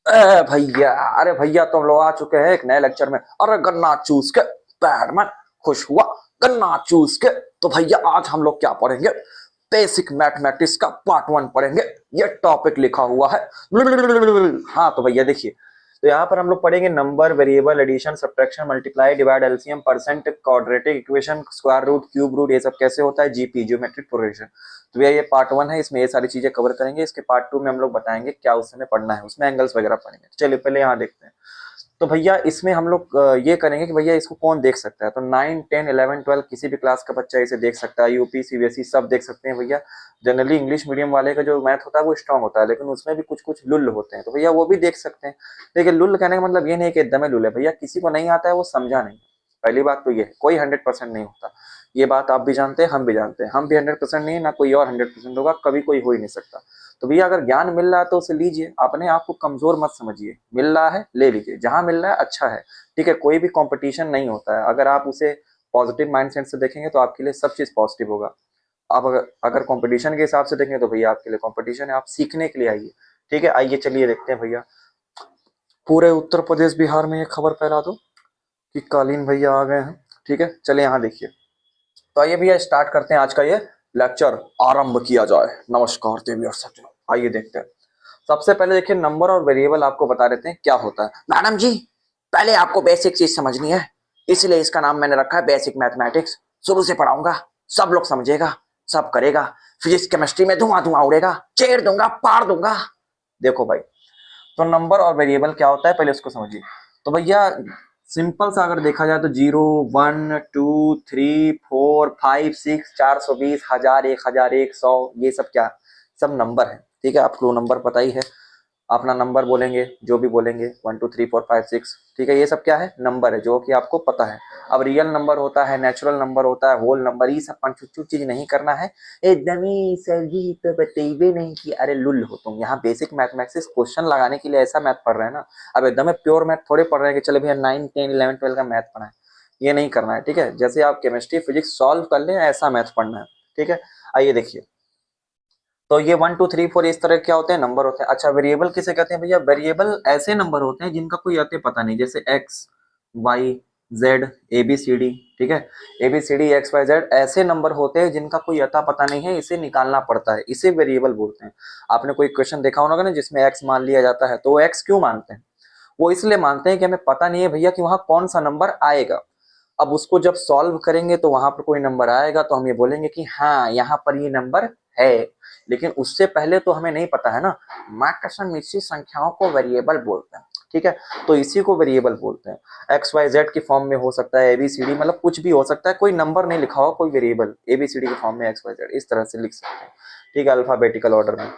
भैया, अरे भैया तुम लोग आ चुके हैं एक नए लेक्चर में। अरे गन्ना चूस के बैडमैन खुश हुआ, गन्ना चूस के। तो भैया आज हम लोग क्या पढ़ेंगे? बेसिक मैथमेटिक्स का पार्ट 1 पढ़ेंगे। ये टॉपिक लिखा हुआ है। हाँ तो भैया देखिए, तो यहाँ पर हम लोग पढ़ेंगे number, variable, addition, subtraction, multiply, divide, LCM, percent, quadratic equation, square root, cube root, ये सब कैसे होता है, जीपी, ज्योमेट्रिक प्रोग्रेशन। तो भैया ये पार्ट 1 है, इसमें ये सारी चीजें कवर करेंगे। इसके पार्ट 2 में हम लोग बताएंगे क्या उसमें पढ़ना है, उसमें एंगल्स वगैरह पढ़ेंगे। चलिए पहले यहाँ देखते हैं। तो भैया इसमें हम लोग ये करेंगे कि भैया इसको कौन देख सकता है। तो 9, 10, 11, 12 किसी भी क्लास का बच्चा इसे देख सकता है। यूपी, सीबीएसई सब देख सकते हैं भैया। जनरली इंग्लिश मीडियम वाले का जो मैथ होता है वो स्ट्रांग होता है, लेकिन उसमें भी कुछ कुछ लुल्ल होते हैं, तो भैया वो भी देख सकते हैं। देखिए लुल्ल कहने का मतलब ये नहीं कि एकदम लुल्ल है भैया, किसी को नहीं आता है वो समझा नहीं। पहली बात तो ये है, कोई 100% नहीं होता। ये बात आप भी जानते हैं, हम भी जानते हैं। हम भी 100% नहीं है, ना कोई और 100% होगा, कभी कोई हो ही नहीं सकता। तो भैया अगर ज्ञान मिल रहा है तो उसे लीजिए, अपने आप को कमजोर मत समझिए। मिल रहा है ले लीजिए, जहां मिल रहा है अच्छा है। ठीक है, कोई भी कंपटीशन नहीं होता है। अगर आप उसे पॉजिटिव माइंडसेट से देखेंगे तो आपके लिए सब चीज पॉजिटिव होगा। आप अगर कंपटीशन के हिसाब से देखेंगे तो भैया आपके लिए कंपटीशन है, आप सीखने के लिए आइए। ठीक है, आइए चलिए देखते हैं भैया। पूरे उत्तर प्रदेश बिहार में ये खबर फैला दो कि कालीन भैया आ गए हैं। ठीक है, चलिए यहाँ देखिए। तो आइए भैया स्टार्ट करते हैं आज का ये लेक्चर, आरंभ किया जाए। नमस्कार देवी और सज्जनों, आइए देखते हैं। सबसे पहले देखिए, नंबर और वेरिएबल आपको बता देते हैं क्या होता है। मैडम जी पहले आपको बेसिक चीज समझनी है, इसलिए इसका नाम मैंने रखा है बेसिक मैथमेटिक्स। शुरू से पढ़ाऊंगा, सब लोग समझेगा, सब करेगा। फिजिक्स केमिस्ट्री में धुआं धुआं उड़ेगा, चेड़ दूंगा, पाड़ दूंगा। देखो भाई, तो नंबर और वेरिएबल क्या होता है पहले उसको समझिए। तो भैया सिंपल सा अगर देखा जाए तो 0, 1, 2, 3, 4, 5, 6, 420, 1000, 1000, 100, ये सब क्या, सब नंबर है। ठीक है, आपको नंबर पता ही है। अपना नंबर बोलेंगे, जो भी बोलेंगे 1, 2, 3, 4, 5, 6। ठीक है, ये सब क्या है, नंबर है, जो कि आपको पता है। अब रियल नंबर होता है, नेचुरल नंबर होता है, होल नंबर, ये सब पंचुच्चू चीज नहीं करना है। एकदम ही सर जी तो बतेबे नहीं कि अरे लुल हो तुम। यहाँ बेसिक मैथमेटिक्स क्वेश्चन लगाने के लिए ऐसा मैथ पढ़ रहे हैं ना। अब एकदम प्योर मैथ थोड़े पढ़ रहे हैं कि चले भैया 9, 10, 11, 12 का मैथ पढ़ा है। ये नहीं करना है। ठीक है, जैसे आप केमिस्ट्री फिजिक्स सॉल्व कर लें ऐसा मैथ पढ़ना है। ठीक है, आइए देखिए। तो ये 1, 2, 3, 4 इस तरह क्या होते हैं, नंबर होते हैं। अच्छा वेरिएबल किसे कहते हैं भैया? वेरिएबल ऐसे नंबर होते हैं जिनका कोई अर्थ पता नहीं, जैसे X, Y, Z, A B C D. ठीक है, A B C D X Y Z ऐसे नंबर होते हैं जिनका कोई अता पता नहीं है, इसे निकालना पड़ता है, इसे वेरिएबल बोलते हैं। आपने कोई क्वेश्चन देखा होगा ना जिसमें एक्स मान लिया जाता है, तो वो एक्स क्यों मानते हैं? वो इसलिए मानते हैं कि हमें पता नहीं है भैया कि वहां कौन सा नंबर आएगा। अब उसको जब सॉल्व करेंगे तो वहां पर कोई नंबर आएगा तो हम ये बोलेंगे कि हाँ यहाँ पर ये नंबर है। लेकिन उससे पहले तो हमें नहीं पता है ना। मैक्सवेल निश्चित संख्याओं को वेरिएबल बोलते हैं। ठीक है, तो इसी को वेरिएबल बोलते हैं। एक्स वाई जेड की फॉर्म में हो सकता है, एबीसीडी, मतलब कुछ भी हो सकता है, कोई नंबर नहीं लिखा हुआ, कोई वेरिएबल एबीसीडी की फॉर्म में एक्स वाई जेड इस तरह से लिख सकते हैं। ठीक है, अल्फाबेटिकल ऑर्डर में।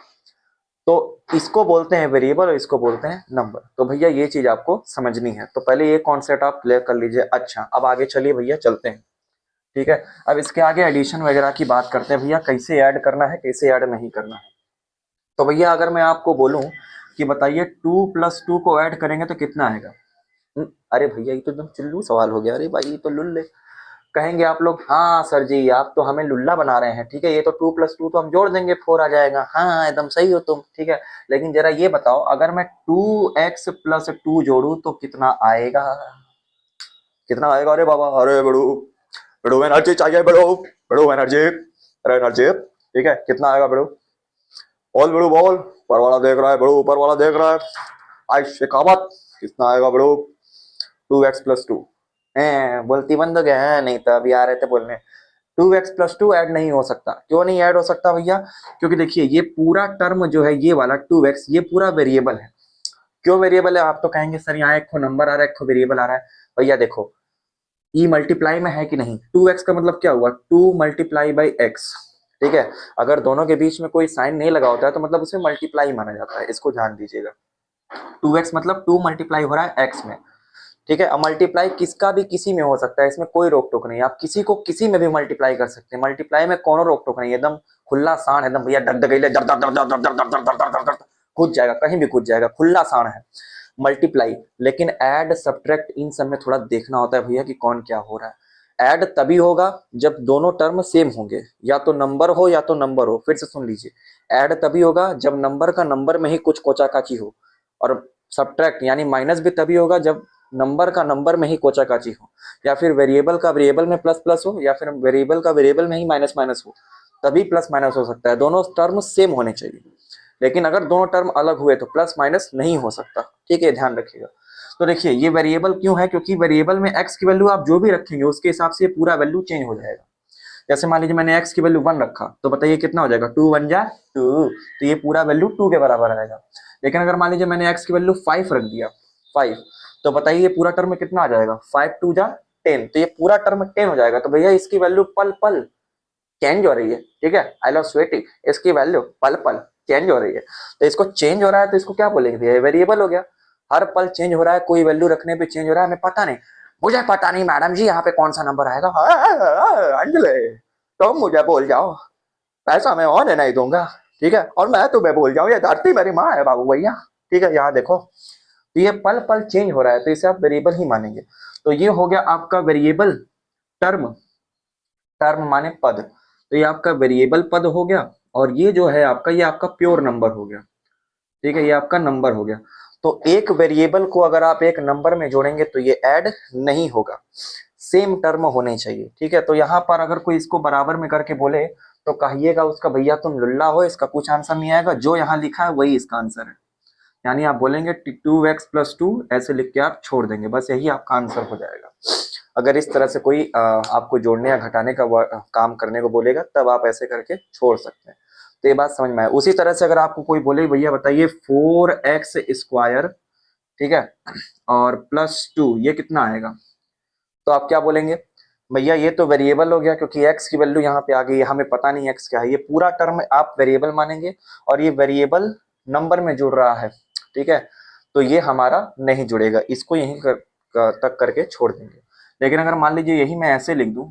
तो इसको बोलते हैं वेरिएबल और इसको बोलते हैं नंबर। तो भैया ये चीज आपको समझनी है, तो पहले ये कॉन्सेप्ट आप क्लियर कर लीजिए। अच्छा अब आगे चलिए भैया, चलते हैं। ठीक है, अब इसके आगे एडिशन वगैरह की बात करते हैं भैया, कैसे ऐड करना है कैसे ऐड नहीं करना है। तो भैया अगर मैं आपको बोलूं कि बताइए 2 + 2 को ऐड करेंगे तो कितना आएगा? अरे भैया ये तो एकदम चुल्लू सवाल हो गया। अरे भाई ये तो लुल्ले कहेंगे आप लोग। हाँ सर जी आप तो हमें लुल्ला बना रहे हैं। ठीक है, ये तो 2 + 2 तो हम जोड़ देंगे 4 आ जाएगा। हाँ एकदम सही हो तुम। ठीक है, लेकिन जरा ये बताओ अगर मैं 2x + 2 जोड़ू तो कितना आएगा? कितना आएगा? अरे बाबा, अरे बड़ू, बड़ू एनर्जी चाहिए, बड़ू, बड़ू एनर्जी, अरे एनर्जी। ठीक है, कितना आएगा बड़ू? बोल बड़ू बोल, ऊपर वाला देख रहा है बड़ू, ऊपर वाला देख रहा है। आई शिकावत, कितना आएगा बड़ू? 2x + 2। बोलती बंद हो गया है, नहीं तो अभी आ रहे थे बोलने। 2x + 2 ऐड नहीं हो सकता। क्यों नहीं ऐड हो सकता भैया? क्योंकि देखिए ये पूरा टर्म जो है, ये वाला 2x, ये पूरा वेरिएबल है। क्यों वेरिएबल है? आप तो कहेंगे सर यहाँ एक नंबर आ रहा है, एक वेरिएबल आ रहा है। भैया देखो, ई मल्टीप्लाई में है कि नहीं? 2x का मतलब क्या हुआ? 2 × x। ठीक है, अगर दोनों के बीच में कोई साइन नहीं लगा होता है तो मतलब उसे मल्टीप्लाई माना जाता है, इसको ध्यान दीजिएगा। 2x मतलब 2 मल्टीप्लाई हो रहा है x में। ठीक है, अब मल्टीप्लाई किसका भी किसी में हो सकता है, इसमें कोई रोक टोक नहीं है। आप किसी को किसी में भी मल्टीप्लाई कर सकते हैं, मल्टीप्लाई में कोनो रोक टोक नहीं है। एकदम खुला सांड, एकदम भैया डग डगैले दर दर दर दर दर दर दर दर दर दर कूद जाएगा, कहीं भी कूद जाएगा, खुला सांड है मल्टीप्लाई। लेकिन ऐड सब्ट्रैक्ट इन सब में थोड़ा देखना होता है भैया कि कौन क्या हो रहा है। ऐड तभी होगा जब दोनों टर्म सेम होंगे, या तो नंबर हो या तो नंबर हो। फिर से सुन लीजिए, ऐड तभी होगा जब नंबर का नंबर में ही कुछ कोचा काची हो। और सब्ट्रैक्ट यानी माइनस भी तभी होगा जब नंबर का नंबर में ही कोचाकाची हो, या फिर वेरिएबल का वेरिएबल में प्लस प्लस हो, या फिर वेरिएबल का वेरिएबल में ही माइनस माइनस हो, तभी प्लस माइनस हो सकता है। दोनों टर्म सेम होने चाहिए, लेकिन अगर दोनों टर्म अलग हुए तो प्लस माइनस नहीं हो सकता। ठीक है, ध्यान रखिएगा। तो देखिए ये वेरिएबल क्यों है, क्योंकि वेरिएबल में x की वैल्यू आप जो भी रखेंगे उसके हिसाब से पूरा वैल्यू चेंज हो जाएगा। जैसे मान लीजिए मैंने x की वैल्यू 1 रखा, तो बताइए कितना हो जाएगा, 2 1 जा 2, तो ये पूरा वैल्यू 2 के बराबर आएगा। लेकिन अगर मान लीजिए मैंने x की वैल्यू 5 रख दिया, 5, तो बताइए ये पूरा टर्म में कितना आ जाएगा, 5 2 जा 10, तो ये पूरा टर्म 10 हो जाएगा। तो भैया इसकी वैल्यू पल पल चेंज हो रही है। ठीक है, आई लव स्वेटिंग, इसकी वैल्यू पल पल चेंज हो रही है। तो इसको चेंज हो रहा है तो इसको क्या बोलेंगे भैया, वेरिएबल हो गया। हर पल चेंज हो रहा है, कोई वैल्यू रखने पे चेंज हो रहा है, हमें पता नहीं, मुझे पता नहीं मैडम जी यहाँ पे कौन सा नंबर आएगा, अंजलि तुम मुझे बोल जाओ, पैसा मैं और नहीं दूंगा। ठीक है, और मैं तुम्हें बोल जाऊं ये धरती मेरी माँ है बाबू भैया। ठीक है, यहाँ देखो, तो ये पल पल चेंज हो रहा है, तो इसे आप वेरिएबल ही मानेंगे। तो ये हो गया आपका वेरिएबल टर्म, टर्म माने पद, तो ये आपका वेरिएबल पद हो गया। और ये जो है आपका, ये आपका प्योर नंबर हो गया। ठीक है, ये आपका नंबर हो गया। तो एक वेरिएबल को अगर आप एक नंबर में जोड़ेंगे तो ये ऐड नहीं होगा, सेम टर्म होने चाहिए। ठीक है, तो यहाँ पर अगर कोई इसको बराबर में करके बोले तो कहिएगा उसका भैया तुम लुल्ला हो, इसका कुछ आंसर नहीं आएगा, जो यहाँ लिखा है वही इसका आंसर है। यानी आप बोलेंगे 2x+2 ऐसे लिख के आप छोड़ देंगे, बस यही आपका आंसर हो जाएगा। अगर इस तरह से कोई आपको जोड़ने या घटाने का काम करने को बोलेगा तब आप ऐसे करके छोड़ सकते हैं। तो ये बात समझ में आए। उसी तरह से अगर आपको कोई बोले भैया बताइए 4x², ठीक है, और +2 ये कितना आएगा, तो आप क्या बोलेंगे, भैया ये तो वेरिएबल हो गया क्योंकि x की वैल्यू यहाँ पे आ गई है, हमें पता नहीं x क्या है, ये पूरा टर्म आप वेरिएबल मानेंगे और ये वेरिएबल नंबर में जुड़ रहा है। ठीक है, तो ये हमारा नहीं जुड़ेगा, इसको यहीं तक करके छोड़ देंगे। लेकिन अगर मान लीजिए यही मैं ऐसे लिख दूं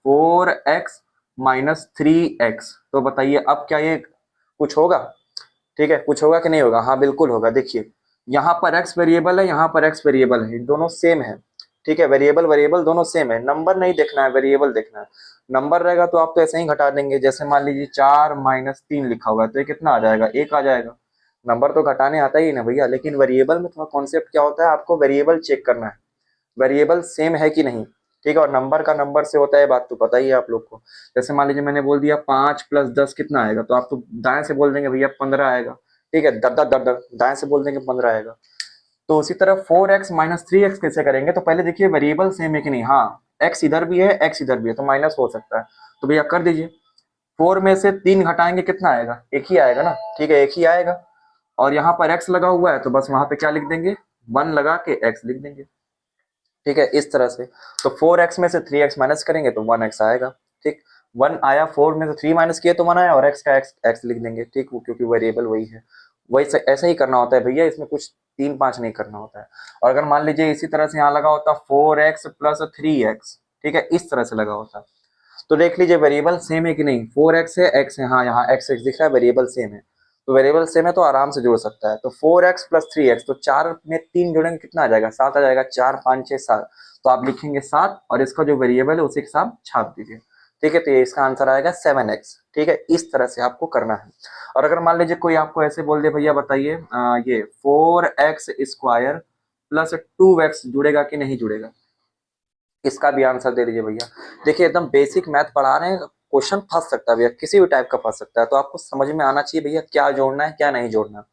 4x - 3x, तो बताइए अब क्या ये कुछ होगा। ठीक है, कुछ होगा कि नहीं होगा, हाँ बिल्कुल होगा। देखिए यहाँ पर x वेरिएबल है, यहाँ पर x वेरिएबल है, दोनों सेम है। ठीक है, वेरिएबल वेरिएबल दोनों सेम है, नंबर नहीं देखना है, वेरिएबल देखना है। नंबर रहेगा तो आप तो ऐसे ही घटा देंगे, जैसे मान लीजिए 4 - 3 लिखा हुआ है तो ये कितना आ जाएगा, 1 आ जाएगा। नंबर तो घटाने आता ही ना भैया, लेकिन वेरिएबल में थोड़ा कॉन्सेप्ट क्या होता है, आपको वेरिएबल चेक करना है, वेरिएबल सेम है कि नहीं। ठीक है, और नंबर का नंबर से होता है, बात तो पता ही है आप लोग को। जैसे मान लीजिए मैंने बोल दिया 5 + 10 कितना आएगा, तो आप तो दाएं से बोल देंगे भैया 15 आएगा। ठीक है, दर दर दर दर दाएं से बोल देंगे 15 आएगा। तो उसी तरह 4x - 3x कैसे करेंगे, तो पहले देखिए वेरिएबल सेम है कि नहीं, हाँ x इधर भी है x इधर भी है तो माइनस हो सकता है, तो भैया कर दीजिए। 4 में से 3 घटाएंगे कितना आएगा, 1 ही आएगा ना। ठीक है, 1 ही आएगा, और यहाँ पर x लगा हुआ है तो बस वहां पे क्या लिख देंगे, 1 लगा के x लिख देंगे। ठीक है, इस तरह से। तो 4x में से 3x माइनस करेंगे तो 1x आएगा। ठीक, 1 आया, 4 में से 3 माइनस किए तो 1 आया, और x का x लिख देंगे। ठीक, वो क्योंकि वेरिएबल वही है, वही ऐसा ही करना होता है भैया, इसमें कुछ 3 5 नहीं करना होता है। और अगर मान लीजिए इसी तरह से यहाँ लगा होता 4x + 3x, ठीक है, इस तरह से लगा होता, तो देख लीजिए वेरिएबल सेम है कि नहीं, 4x है x है, हाँ यहाँ x दिख रहा है, वेरिएबल सेम है, तो वेरिएबल सेम है तो आराम से जुड़ सकता है। तो 4x + 3x, तो 4 में 3 जोड़ेंगे कितना आ जाएगा, 7 आ जाएगा, 4 5 6 7, तो आप लिखेंगे 7 और इसका जो वेरिएबल है उसी के साथ छाप दीजिए। ठीक है, तो ये इसका आंसर आएगा 7x। ठीक है, इस तरह से आपको करना है। और अगर मान लीजिए कोई आपको ऐसे बोल दे भैया बताइए ये 4x² + 2x जुड़ेगा कि नहीं जुड़ेगा, इसका भी आंसर दे दीजिए भैया। देखिए एकदम बेसिक मैथ पढ़ा रहे हैं, क्वेश्चन फंस सकता है भैया, किसी भी टाइप का फंस सकता है, तो आपको समझ में आना चाहिए भैया क्या जोड़ना है क्या नहीं जोड़ना।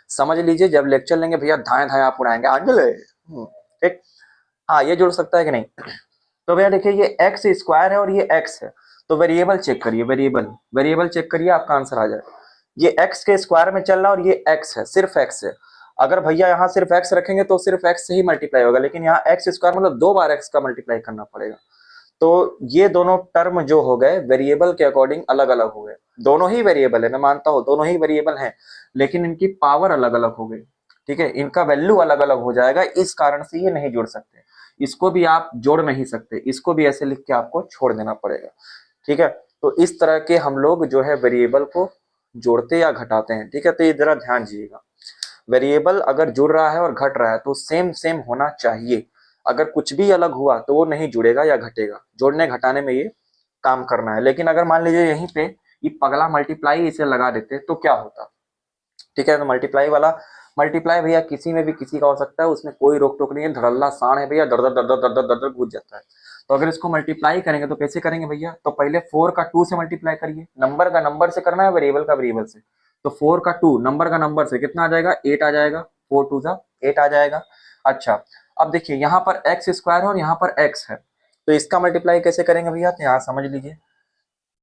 समझ लीजिए जब लेक्चर लेंगे भैया धाए धाए आप उड़ाएंगे आंजले। ठीक, हाँ ये जुड़ सकता है कि नहीं, तो भैया देखिए ये x² है और ये x है, तो वेरिएबल चेक करिए, वेरिएबल वेरिएबल चेक करिए, आपका आंसर आ जाए। ये x के स्क्वायर में चल रहा है और ये x है, सिर्फ x है। अगर भैया यहाँ सिर्फ x रखेंगे तो सिर्फ x से ही मल्टीप्लाई होगा, लेकिन यहाँ x² मतलब 2 बार x का मल्टीप्लाई करना पड़ेगा। तो ये दोनों टर्म जो हो गए वेरिएबल के अकॉर्डिंग अलग अलग हो गए, दोनों ही वेरिएबल है, मैं मानता हूँ दोनों ही वेरिएबल हैं, लेकिन इनकी पावर अलग अलग हो गई। ठीक है, इनका वैल्यू अलग अलग हो जाएगा, इस कारण से ये नहीं जोड़ सकते। इसको भी आप जोड़ नहीं सकते, इसको भी ऐसे लिख के आपको छोड़ देना पड़ेगा। ठीक है, तो इस तरह के हम लोग जो है वेरिएबल को जोड़ते या घटाते हैं। ठीक है, तो ये जरा ध्यान दीजिएगा, वेरिएबल अगर जुड़ रहा है और घट रहा है तो सेम सेम होना चाहिए, अगर कुछ भी अलग हुआ तो वो नहीं जुड़ेगा या घटेगा, जोड़ने घटाने में ये काम करना है। लेकिन अगर मान लीजिए यहीं पे ये पगला मल्टीप्लाई इसे लगा देते तो क्या होता। ठीक है, तो मल्टीप्लाई वाला मल्टीप्लाई भैया किसी में भी किसी का हो सकता है, उसमें कोई रोक टोक नहीं है, धड़ल्ला सांड है भैया, दर दर दर दर दर दर दर घुस जाता है। तो अगर इसको मल्टीप्लाई करेंगे तो कैसे करेंगे भैया, तो पहले 4 का 2 से मल्टीप्लाई करिए, नंबर का नंबर से करना है, वेरिएबल का वेरिएबल से। तो 4 का 2 नंबर का नंबर से कितना आ जाएगा, 8 आ जाएगा, 4 2 जा 8 आ जाएगा। अच्छा अब देखिए यहाँ पर एक्स स्क्वायर है और यहाँ पर एक्स है, तो इसका मल्टीप्लाई कैसे करेंगे भैया, तो यहाँ समझ लीजिए।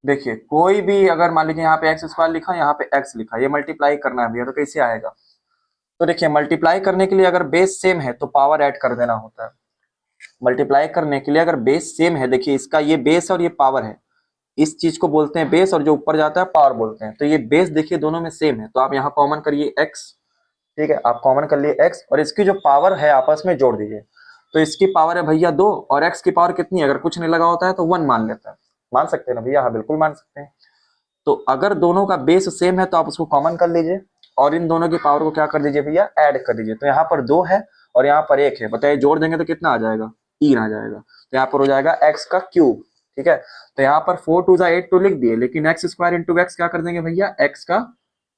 देखिए कोई भी अगर मान लीजिए यहाँ पे एक्स स्क्वायर लिखा, यहाँ पे एक्स लिखा, ये मल्टीप्लाई करना है भैया, तो कैसे आएगा, तो देखिए मल्टीप्लाई करने के लिए अगर बेस सेम है तो पावर ऐड कर देना होता है। मल्टीप्लाई करने के लिए अगर बेस सेम है, देखिए इसका ये बेस है और ये पावर है, इस चीज को बोलते हैं बेस, और जो ऊपर जाता है पावर बोलते हैं। तो ये बेस देखिए दोनों में सेम है, तो आप यहाँ कॉमन करिए x, ठीक है, आप कॉमन कर लिए x और इसकी जो पावर है आपस में जोड़ दीजिए। तो इसकी पावर है भैया 2 और x की पावर कितनी है, अगर कुछ नहीं लगा होता है तो 1 मान लेता है। मान सकते हैं ना भैया, हाँ बिल्कुल मान सकते हैं। तो अगर दोनों का बेस सेम है तो आप उसको कॉमन कर लीजिए और इन दोनों की पावर को क्या कर दीजिए भैया, ऐड कर दीजिए। तो यहाँ पर 2 है और यहाँ पर 1 है, बताइए जोड़ देंगे तो कितना आ जाएगा, 3 आ जाएगा। तो यहाँ पर हो जाएगा x का क्यूब, ठीक है। तो यहाँ पर 4 2 8 तो लिख दिए, लेकिन एक्स स्क्वायर इंटू एक्स क्या कर देंगे भैया, x का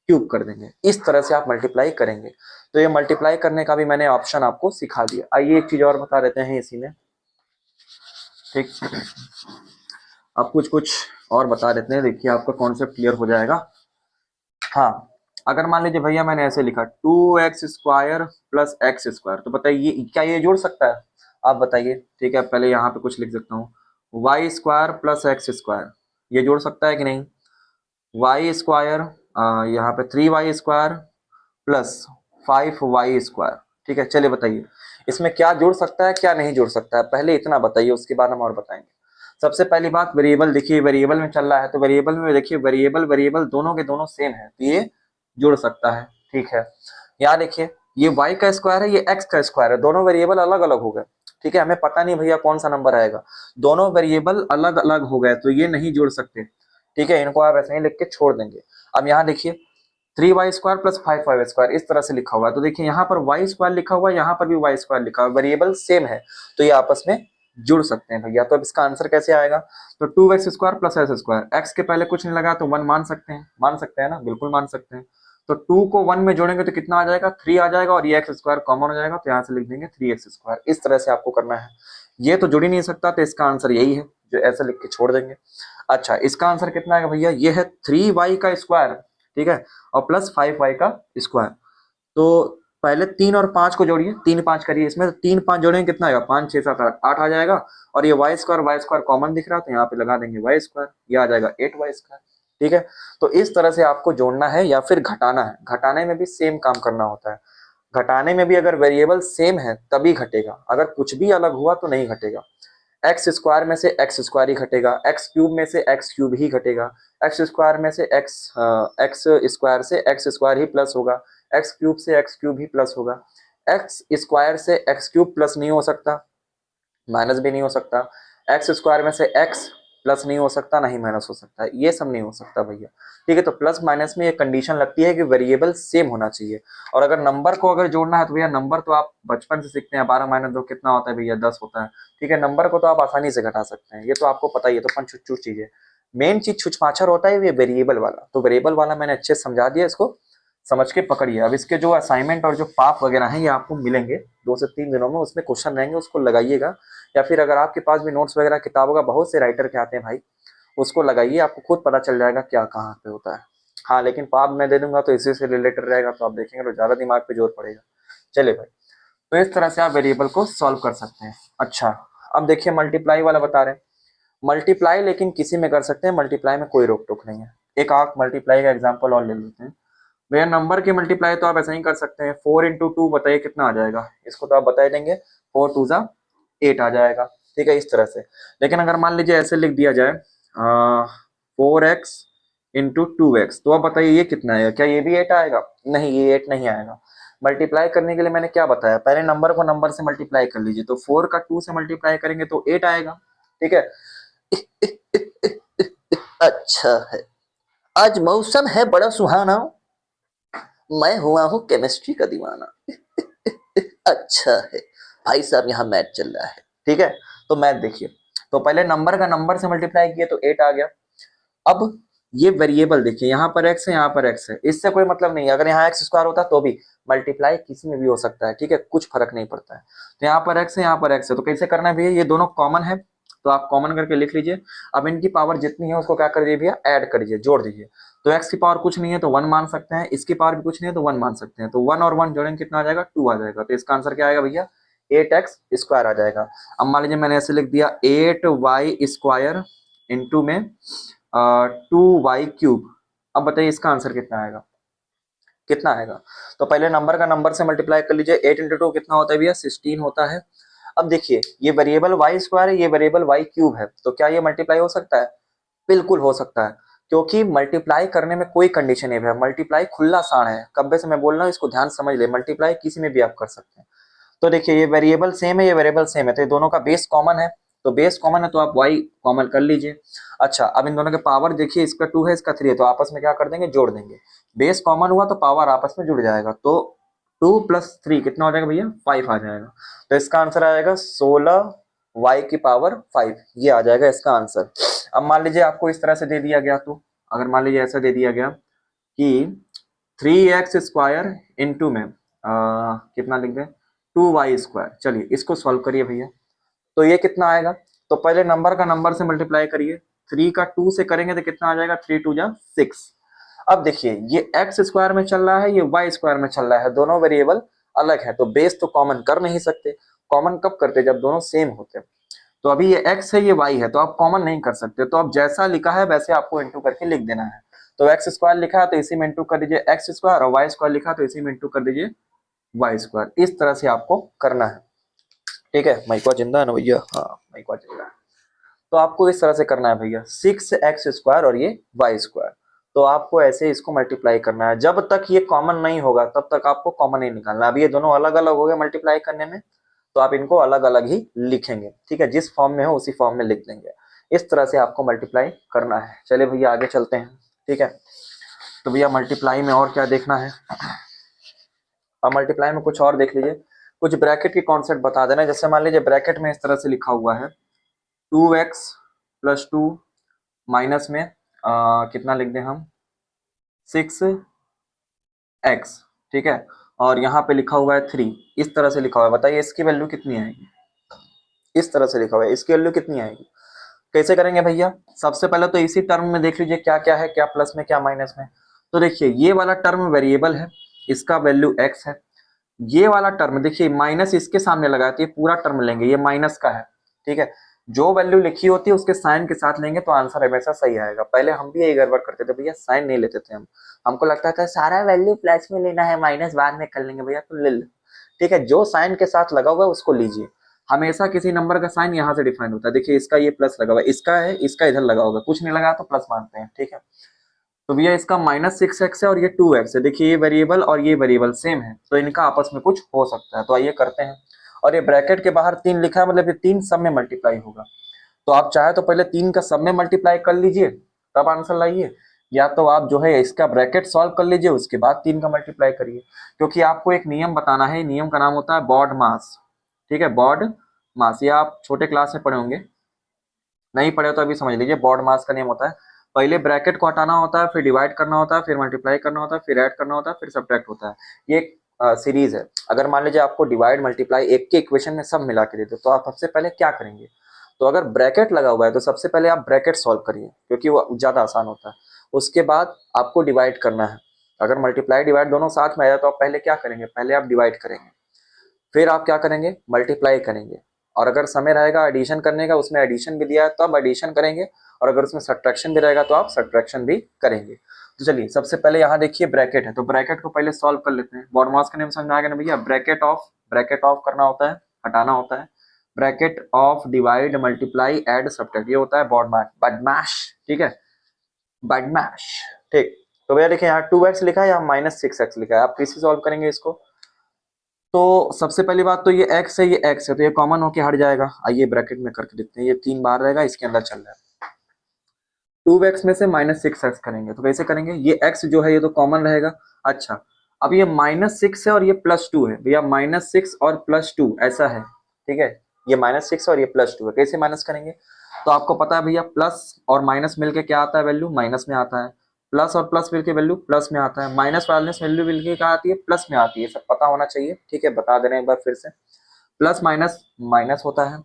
क्यूब कर देंगे। इस तरह से आप मल्टीप्लाई करेंगे। तो ये मल्टीप्लाई करने का भी मैंने ऑप्शन आपको सिखा दिया। आइए एक चीज और बता देते हैं इसी में, ठीक, अब कुछ कुछ और बता देते हैं, देखिए आपका कॉन्सेप्ट क्लियर हो जाएगा। हाँ अगर मान लीजिए भैया मैंने ऐसे लिखा 2x square plus X square, तो बताइए क्या ये जुड़ सकता है, आप बताइए। ठीक है पहले यहाँ पे कुछ लिख सकता हूँ, Y square plus X square, ये जुड़ सकता है कि नहीं, वाई स्क्वायर यहाँ पे 3y square plus 5y square, ठीक है। चलिए बताइए इसमें क्या जुड़ सकता है क्या नहीं जुड़ सकता है, पहले इतना बताइए, उसके बाद हम और बताएंगे। सबसे पहली बात वेरिएबल, देखिए वेरिएबल में चल रहा है तो वेरिएबल में देखिए वेरिएबल वेरिएबल दोनों के दोनों सेम है, तो ये जुड़ सकता है, ठीक है। यहाँ देखिए ये y का स्क्वायर है, ये x का स्क्वायर है, दोनों वेरिएबल अलग अलग हो गए, ठीक है। हमें पता नहीं भैया कौन सा नंबर आएगा, दोनों वेरिएबल अलग अलग हो गए तो ये नहीं जुड़ सकते, ठीक है। इनको आप ऐसे ही लिख के छोड़ देंगे। अब यहाँ देखिए 3y square plus 5y square इस तरह से लिखा हुआ है, तो देखिए यहाँ पर y स्क्वायर लिखा हुआ है, यहाँ पर भी y स्क्वायर लिखा हुआ है, वेरिएबल सेम है तो ये आपस में जुड़ सकते हैं भैया। तो अब इसका आंसर कैसे आएगा, तो 2x square plus S square, x के पहले कुछ नहीं लगा तो 1 मान सकते हैं, मान सकते हैं ना, बिल्कुल मान सकते हैं। तो 2 को 1 में जोड़ेंगे तो कितना आ जाएगा, 3 आ जाएगा, और ये एक्स स्क्वायर कॉमन हो जाएगा, तो यहाँ से लिख देंगे 3x स्क्वायर। इस तरह से आपको करना है, ये तो जुड़ ही नहीं सकता, तो इसका आंसर यही है जो ऐसे लिख के छोड़ देंगे। अच्छा इसका आंसर कितना आएगा भैया, ये है 3y का स्क्वायर, ठीक है, और प्लस 5y का स्क्वायर। तो पहले 3 और 5 को जोड़िए, 3 5 करिए इसमें, तो 3 5 जोड़ेंगे कितना आएगा, 5 6 7 8 आ जाएगा, और ये y स्क्वायर कॉमन दिख रहा है तो यहाँ पे लगा देंगे y स्क्वायर, ये आ जाएगा 8y स्क्वायर, ठीक है। तो इस तरह से आपको जोड़ना है या फिर घटाना है, घटाने में भी सेम काम करना होता है। घटाने में भी अगर वेरिएबल सेम है तभी घटेगा, अगर कुछ भी अलग हुआ तो नहीं घटेगा। एक्स स्क्वायर में से एक्स स्क्वायर ही घटेगा, एक्स क्यूब में से एक्स क्यूब ही घटेगा, एक्स स्क्वायर में से एक्स स्क्वायर से एक्स स्क्वायर ही प्लस होगा, एक्स क्यूब से एक्स क्यूब ही प्लस होगा, एक्स स्क्वायर से एक्स क्यूब प्लस नहीं हो सकता, माइनस भी नहीं हो सकता, एक्स स्क्वायर में से एक्स प्लस नहीं हो सकता, नहीं माइनस हो सकता, ये सब नहीं हो सकता भैया, ठीक है। तो प्लस माइनस में ये कंडीशन लगती है कि वेरिएबल सेम होना चाहिए। और अगर नंबर को अगर जोड़ना है तो भैया नंबर तो आप बचपन से सीखते हैं, 12 माइनस 2 कितना होता है भैया, 10 होता है, ठीक है। नंबर को तो आप आसानी से घटा सकते हैं, ये तो आपको पता ही है, तो पंचुच्चू चीज है। मेन चीज छुछमाछर होता है ये वेरिएबल वाला, तो वेरिएबल वाला मैंने अच्छे से समझा दिया, इसको समझ के पकड़िए। अब इसके जो असाइनमेंट और जो पाप वगैरह हैं ये आपको मिलेंगे 2 से 3 दिनों में, उसमें क्वेश्चन रहेंगे, उसको लगाइएगा। या फिर अगर आपके पास भी नोट्स वगैरह किताबों का, बहुत से राइटर के आते हैं भाई, उसको लगाइए, आपको खुद पता चल जाएगा क्या कहाँ पे होता है। हाँ लेकिन पाप मैं दे दूंगा तो इसी से रिलेटेड रहेगा, तो आप देखेंगे तो ज्यादा दिमाग पे जोर पड़ेगा। चलिए भाई, तो इस तरह से आप वेरिएबल को सॉल्व कर सकते हैं। अच्छा अब देखिए मल्टीप्लाई वाला बता रहे हैं, मल्टीप्लाई लेकिन किसी में कर सकते हैं, मल्टीप्लाई में कोई रोक टोक नहीं है। एक आप मल्टीप्लाई का एग्जाम्पल और ले लेते हैं भैया, नंबर के मल्टीप्लाई तो आप ऐसा ही कर सकते हैं, 4 इंटू 2 बताइए कितना आ जाएगा, इसको तो आप बता देंगे, 4 2 जा 8 आ जाएगा, ठीक है, इस तरह से। लेकिन अगर मान लीजिए ऐसे लिख दिया जाए 4x इंटू 2x, तो आप बताइए ये कितना आएगा, क्या ये भी 8 आएगा, नहीं ये 8 नहीं आएगा। मल्टीप्लाई करने के लिए मैंने क्या बताया, पहले नंबर को नंबर से मल्टीप्लाई कर लीजिए, तो 4 का 2 से मल्टीप्लाई करेंगे तो 8 आएगा, ठीक है। अच्छा है, आज मौसम है बड़ा सुहाना, मैं हुआ हूँ केमिस्ट्री का दीवाना। अच्छा है भाई साहब, यहाँ मैथ चल रहा है, ठीक है। तो मैथ देखिए, तो पहले नंबर का नंबर से मल्टीप्लाई किए तो 8 आ गया। अब ये वेरिएबल देखिए, यहाँ पर x है, यहाँ पर x है, इससे कोई मतलब नहीं है। अगर यहाँ x स्क्वायर होता तो भी मल्टीप्लाई किसी में भी हो सकता है, ठीक है, कुछ फर्क नहीं पड़ता है। तो यहाँ पर x है, यहाँ पर x है, तो कैसे करना है भैया, ये दोनों कॉमन है तो आप कॉमन करके लिख लीजिए। अब इनकी पावर जितनी है उसको क्या कर दीजिए भैया, ऐड कर दीजिए, जोड़ दीजिए। तो x की पावर कुछ नहीं है तो 1 मान सकते हैं, इसकी पावर भी कुछ नहीं है तो 1 मान सकते हैं। तो 1 और 1 जोड़ेंगे कितना आ जाएगा, 2 आ जाएगा। तो इसका आंसर क्या आएगा भैया, 8x स्क्वायर आ जाएगा। अब मान लीजिए मैंने ऐसे लिख दिया 8y स्क्वायर इंटू में 2y क्यूब। अब बताइए इसका आंसर कितना आएगा, कितना आएगा। तो पहले नंबर का नंबर से मल्टीप्लाई कर लीजिए। 8 इंटू 2 कितना होता है भैया, 16 होता है। अब देखिए ये वेरिएबल y स्क्वायर है, ये वेरिएबल y क्यूब है, तो क्या ये मल्टीप्लाई हो सकता है, बिल्कुल हो सकता है, क्योंकि मल्टीप्लाई करने में कोई कंडीशन नहीं है। मल्टीप्लाई खुला साण है, कब्बे से मैं बोल रहा हूँ, इसको ध्यान समझ ले, मल्टीप्लाई किसी में भी आप कर सकते हैं। तो देखिए ये वेरिएबल सेम है, ये वेरिएबल सेम है, तो ये दोनों का बेस कॉमन है, तो बेस कॉमन है तो आप y कॉमन कर लीजिए। अच्छा अब इन दोनों के पावर देखिए, इसका 2 है, इसका 3 है, तो आपस में क्या कर देंगे, जोड़ देंगे। बेस कॉमन हुआ तो पावर आपस में जुड़ जाएगा, तो 2 + 3 कितना हो जाएगा भैया, 5 आ जाएगा। तो इसका आंसर आएगा 16y की पावर 5, ये आ जाएगा इसका आंसर। अब मान लीजिए आपको इस तरह से दे दिया गया, तो अगर मान लीजिए ऐसा दे दिया गया कि 3x स्क्वायर इंटू में कितना लिख दें, 2y स्क्वायर। चलिए इसको सॉल्व करिए भैया, तो ये कितना आएगा, तो पहले नंबर का नंबर से मल्टीप्लाई करिए। 3 का 2 से करेंगे तो कितना आ जाएगा, 3 2 जा 6। अब देखिए ये x स्क्वायर में चल रहा है, ये y स्क्वायर में चल रहा है, दोनों वेरिएबल अलग है, तो बेस तो कॉमन कर नहीं सकते। कॉमन कब करते, जब दोनों सेम होते। तो अभी ये x है, ये y है, तो आप कॉमन नहीं कर सकते, तो अब जैसा लिखा है वैसे आपको इंटू करके लिख देना है। तो x स्क्वायर लिखा है तो इसी में इंटू कर दीजिए x स्क्वायर, और y स्क्वायर लिखा है तो इसी में इंटू कर दीजिए y स्क्वायर। इस तरह से आपको करना है, ठीक है। माइकवा जिंदा है ना भैया, हाँ माइकवा जिंदा है। तो आपको इस तरह से करना है भैया, 6x स्क्वायर और ये y स्क्वायर, तो आपको ऐसे इसको मल्टीप्लाई करना है। जब तक ये कॉमन नहीं होगा तब तक आपको कॉमन ही निकालना है। अब ये दोनों अलग अलग हो गए मल्टीप्लाई करने में, तो आप इनको अलग अलग ही लिखेंगे, ठीक है, जिस फॉर्म में हो उसी फॉर्म में लिख देंगे। इस तरह से आपको मल्टीप्लाई करना है। चलिए भैया आगे चलते हैं, ठीक है। तो भैया मल्टीप्लाई में और क्या देखना है, अब मल्टीप्लाई में कुछ और देख लीजिए, कुछ ब्रैकेट की कॉन्सेप्ट बता देना। जैसे मान लीजिए ब्रैकेट में इस तरह से लिखा हुआ है 2x + 2 माइनस में कितना लिख दें हम, 6x, ठीक है, और यहाँ पे लिखा हुआ है 3, इस तरह से लिखा हुआ है। बताइए इसकी वैल्यू कितनी आएगी, इस तरह से लिखा हुआ है, इसकी वैल्यू कितनी आएगी। कैसे करेंगे भैया, सबसे पहले तो इसी टर्म में देख लीजिए क्या क्या है, क्या प्लस में क्या माइनस में। तो देखिए ये वाला टर्म वेरिएबल है, इसका वैल्यू x है। ये वाला टर्म देखिए माइनस इसके सामने लगाया तो ये पूरा टर्म लेंगे, ये माइनस का है, ठीक है। जो वैल्यू लिखी होती है उसके साइन के साथ लेंगे तो आंसर हमेशा सही आएगा। पहले हम भी यही गड़बड़ करते थे भैया, साइन नहीं लेते थे हम, हमको लगता था सारा वैल्यू प्लस में लेना है, माइनस बाद में कर लेंगे। भैया तो ले लो, ठीक है, जो साइन के साथ लगा हुआ है उसको लीजिए। हमेशा किसी नंबर का साइन यहाँ से डिफाइन होता है। देखिए इसका ये प्लस लगा हुआ है, इसका है, इसका इधर लगा होगा, कुछ नहीं लगा तो प्लस मानते हैं, ठीक है। तो भैया इसका -6x है और ये 2x है। देखिए ये वेरिएबल और ये वेरिएबल सेम है, तो इनका आपस में कुछ हो सकता है। तो आइए करते हैं। और ये ब्रैकेट के बाहर 3 लिखा है, मतलब ये 3 सब में मल्टीप्लाई होगा। तो आप चाहे तो पहले 3 का सब में मल्टीप्लाई कर लीजिए तब आंसर लाइए, या तो आप जो है इसका ब्रैकेट सॉल्व कर लीजिए उसके बाद 3 का मल्टीप्लाई करिए। क्योंकि आपको एक नियम बताना है, नियम का नाम होता है बॉड मास, ठीक है, बॉड मास। ये आप छोटे क्लास में पढ़े होंगे, नहीं पढ़े तो अभी समझ लीजिए। बॉड मास का नियम होता है, पहले ब्रैकेट को हटाना होता है, फिर डिवाइड करना होता है, फिर मल्टीप्लाई करना होता है, फिर ऐड करना होता है, फिर सब्ट्रैक्ट होता है। ये एक सीरीज है। अगर मान लीजिए आपको डिवाइड मल्टीप्लाई एक के इक्वेशन में सब मिला के देते तो आप सबसे पहले क्या करेंगे, तो अगर ब्रैकेट लगा हुआ है तो सबसे पहले आप ब्रैकेट सॉल्व करिए क्योंकि वो ज़्यादा आसान होता है। उसके बाद आपको डिवाइड करना है। अगर मल्टीप्लाई डिवाइड दोनों साथ में आया तो आप पहले क्या करेंगे, पहले आप डिवाइड करेंगे, फिर आप क्या करेंगे, मल्टीप्लाई करेंगे, और अगर समय रहेगा एडिशन करने का, उसमें एडिशन भी दिया है तो आप एडिशन करेंगे, और अगर उसमें सब्ट्रैक्शन भी रहेगा तो आप सब्ट्रैक्शन भी करेंगे। तो चलिए सबसे पहले यहाँ देखिए ब्रैकेट है, तो ब्रैकेट को पहले सॉल्व कर लेते हैं। बॉड मास का नेम समझ में आ गया ना भैया, ब्रैकेट ऑफ करना होता है, हटाना होता है, bracket of divide multiply add subtract, ये होता है बॉडमैश, ठीक है, बॉडमैश, ठीक। तो भैया देखिए यहाँ 2x लिखा है, यहाँ -6x लिखा है, आप किसी सॉल्व करेंगे इसको। तो सबसे पहली बात तो ये x है, ये x है, तो ये कॉमन होके हट जाएगा। आइए ब्रैकेट में करके देखते हैं, ये 3 बार रहेगा, इसके अंदर चल रहा है। 2x में से -6x करेंगे, तो कैसे करेंगे, ये x जो है ये तो कॉमन रहेगा। अच्छा अब ये -6 है और ये +2 है, भैया -6 और +2 ऐसा है, ठीक है, ये -6 और ये +2 है, कैसे माइनस करेंगे? तो आपको पता है भैया प्लस और माइनस मिलके क्या आता है वैल्यू, माइनस में आता है। प्लस और प्लस मिलके वैल्यू प्लस में आता है, माइनस माइनस वैल्यू मिलके क्या आती है, प्लस में आती है। सब पता होना चाहिए, ठीक है, बता दे रहे हैं एक बार फिर से। प्लस माइनस माइनस होता है,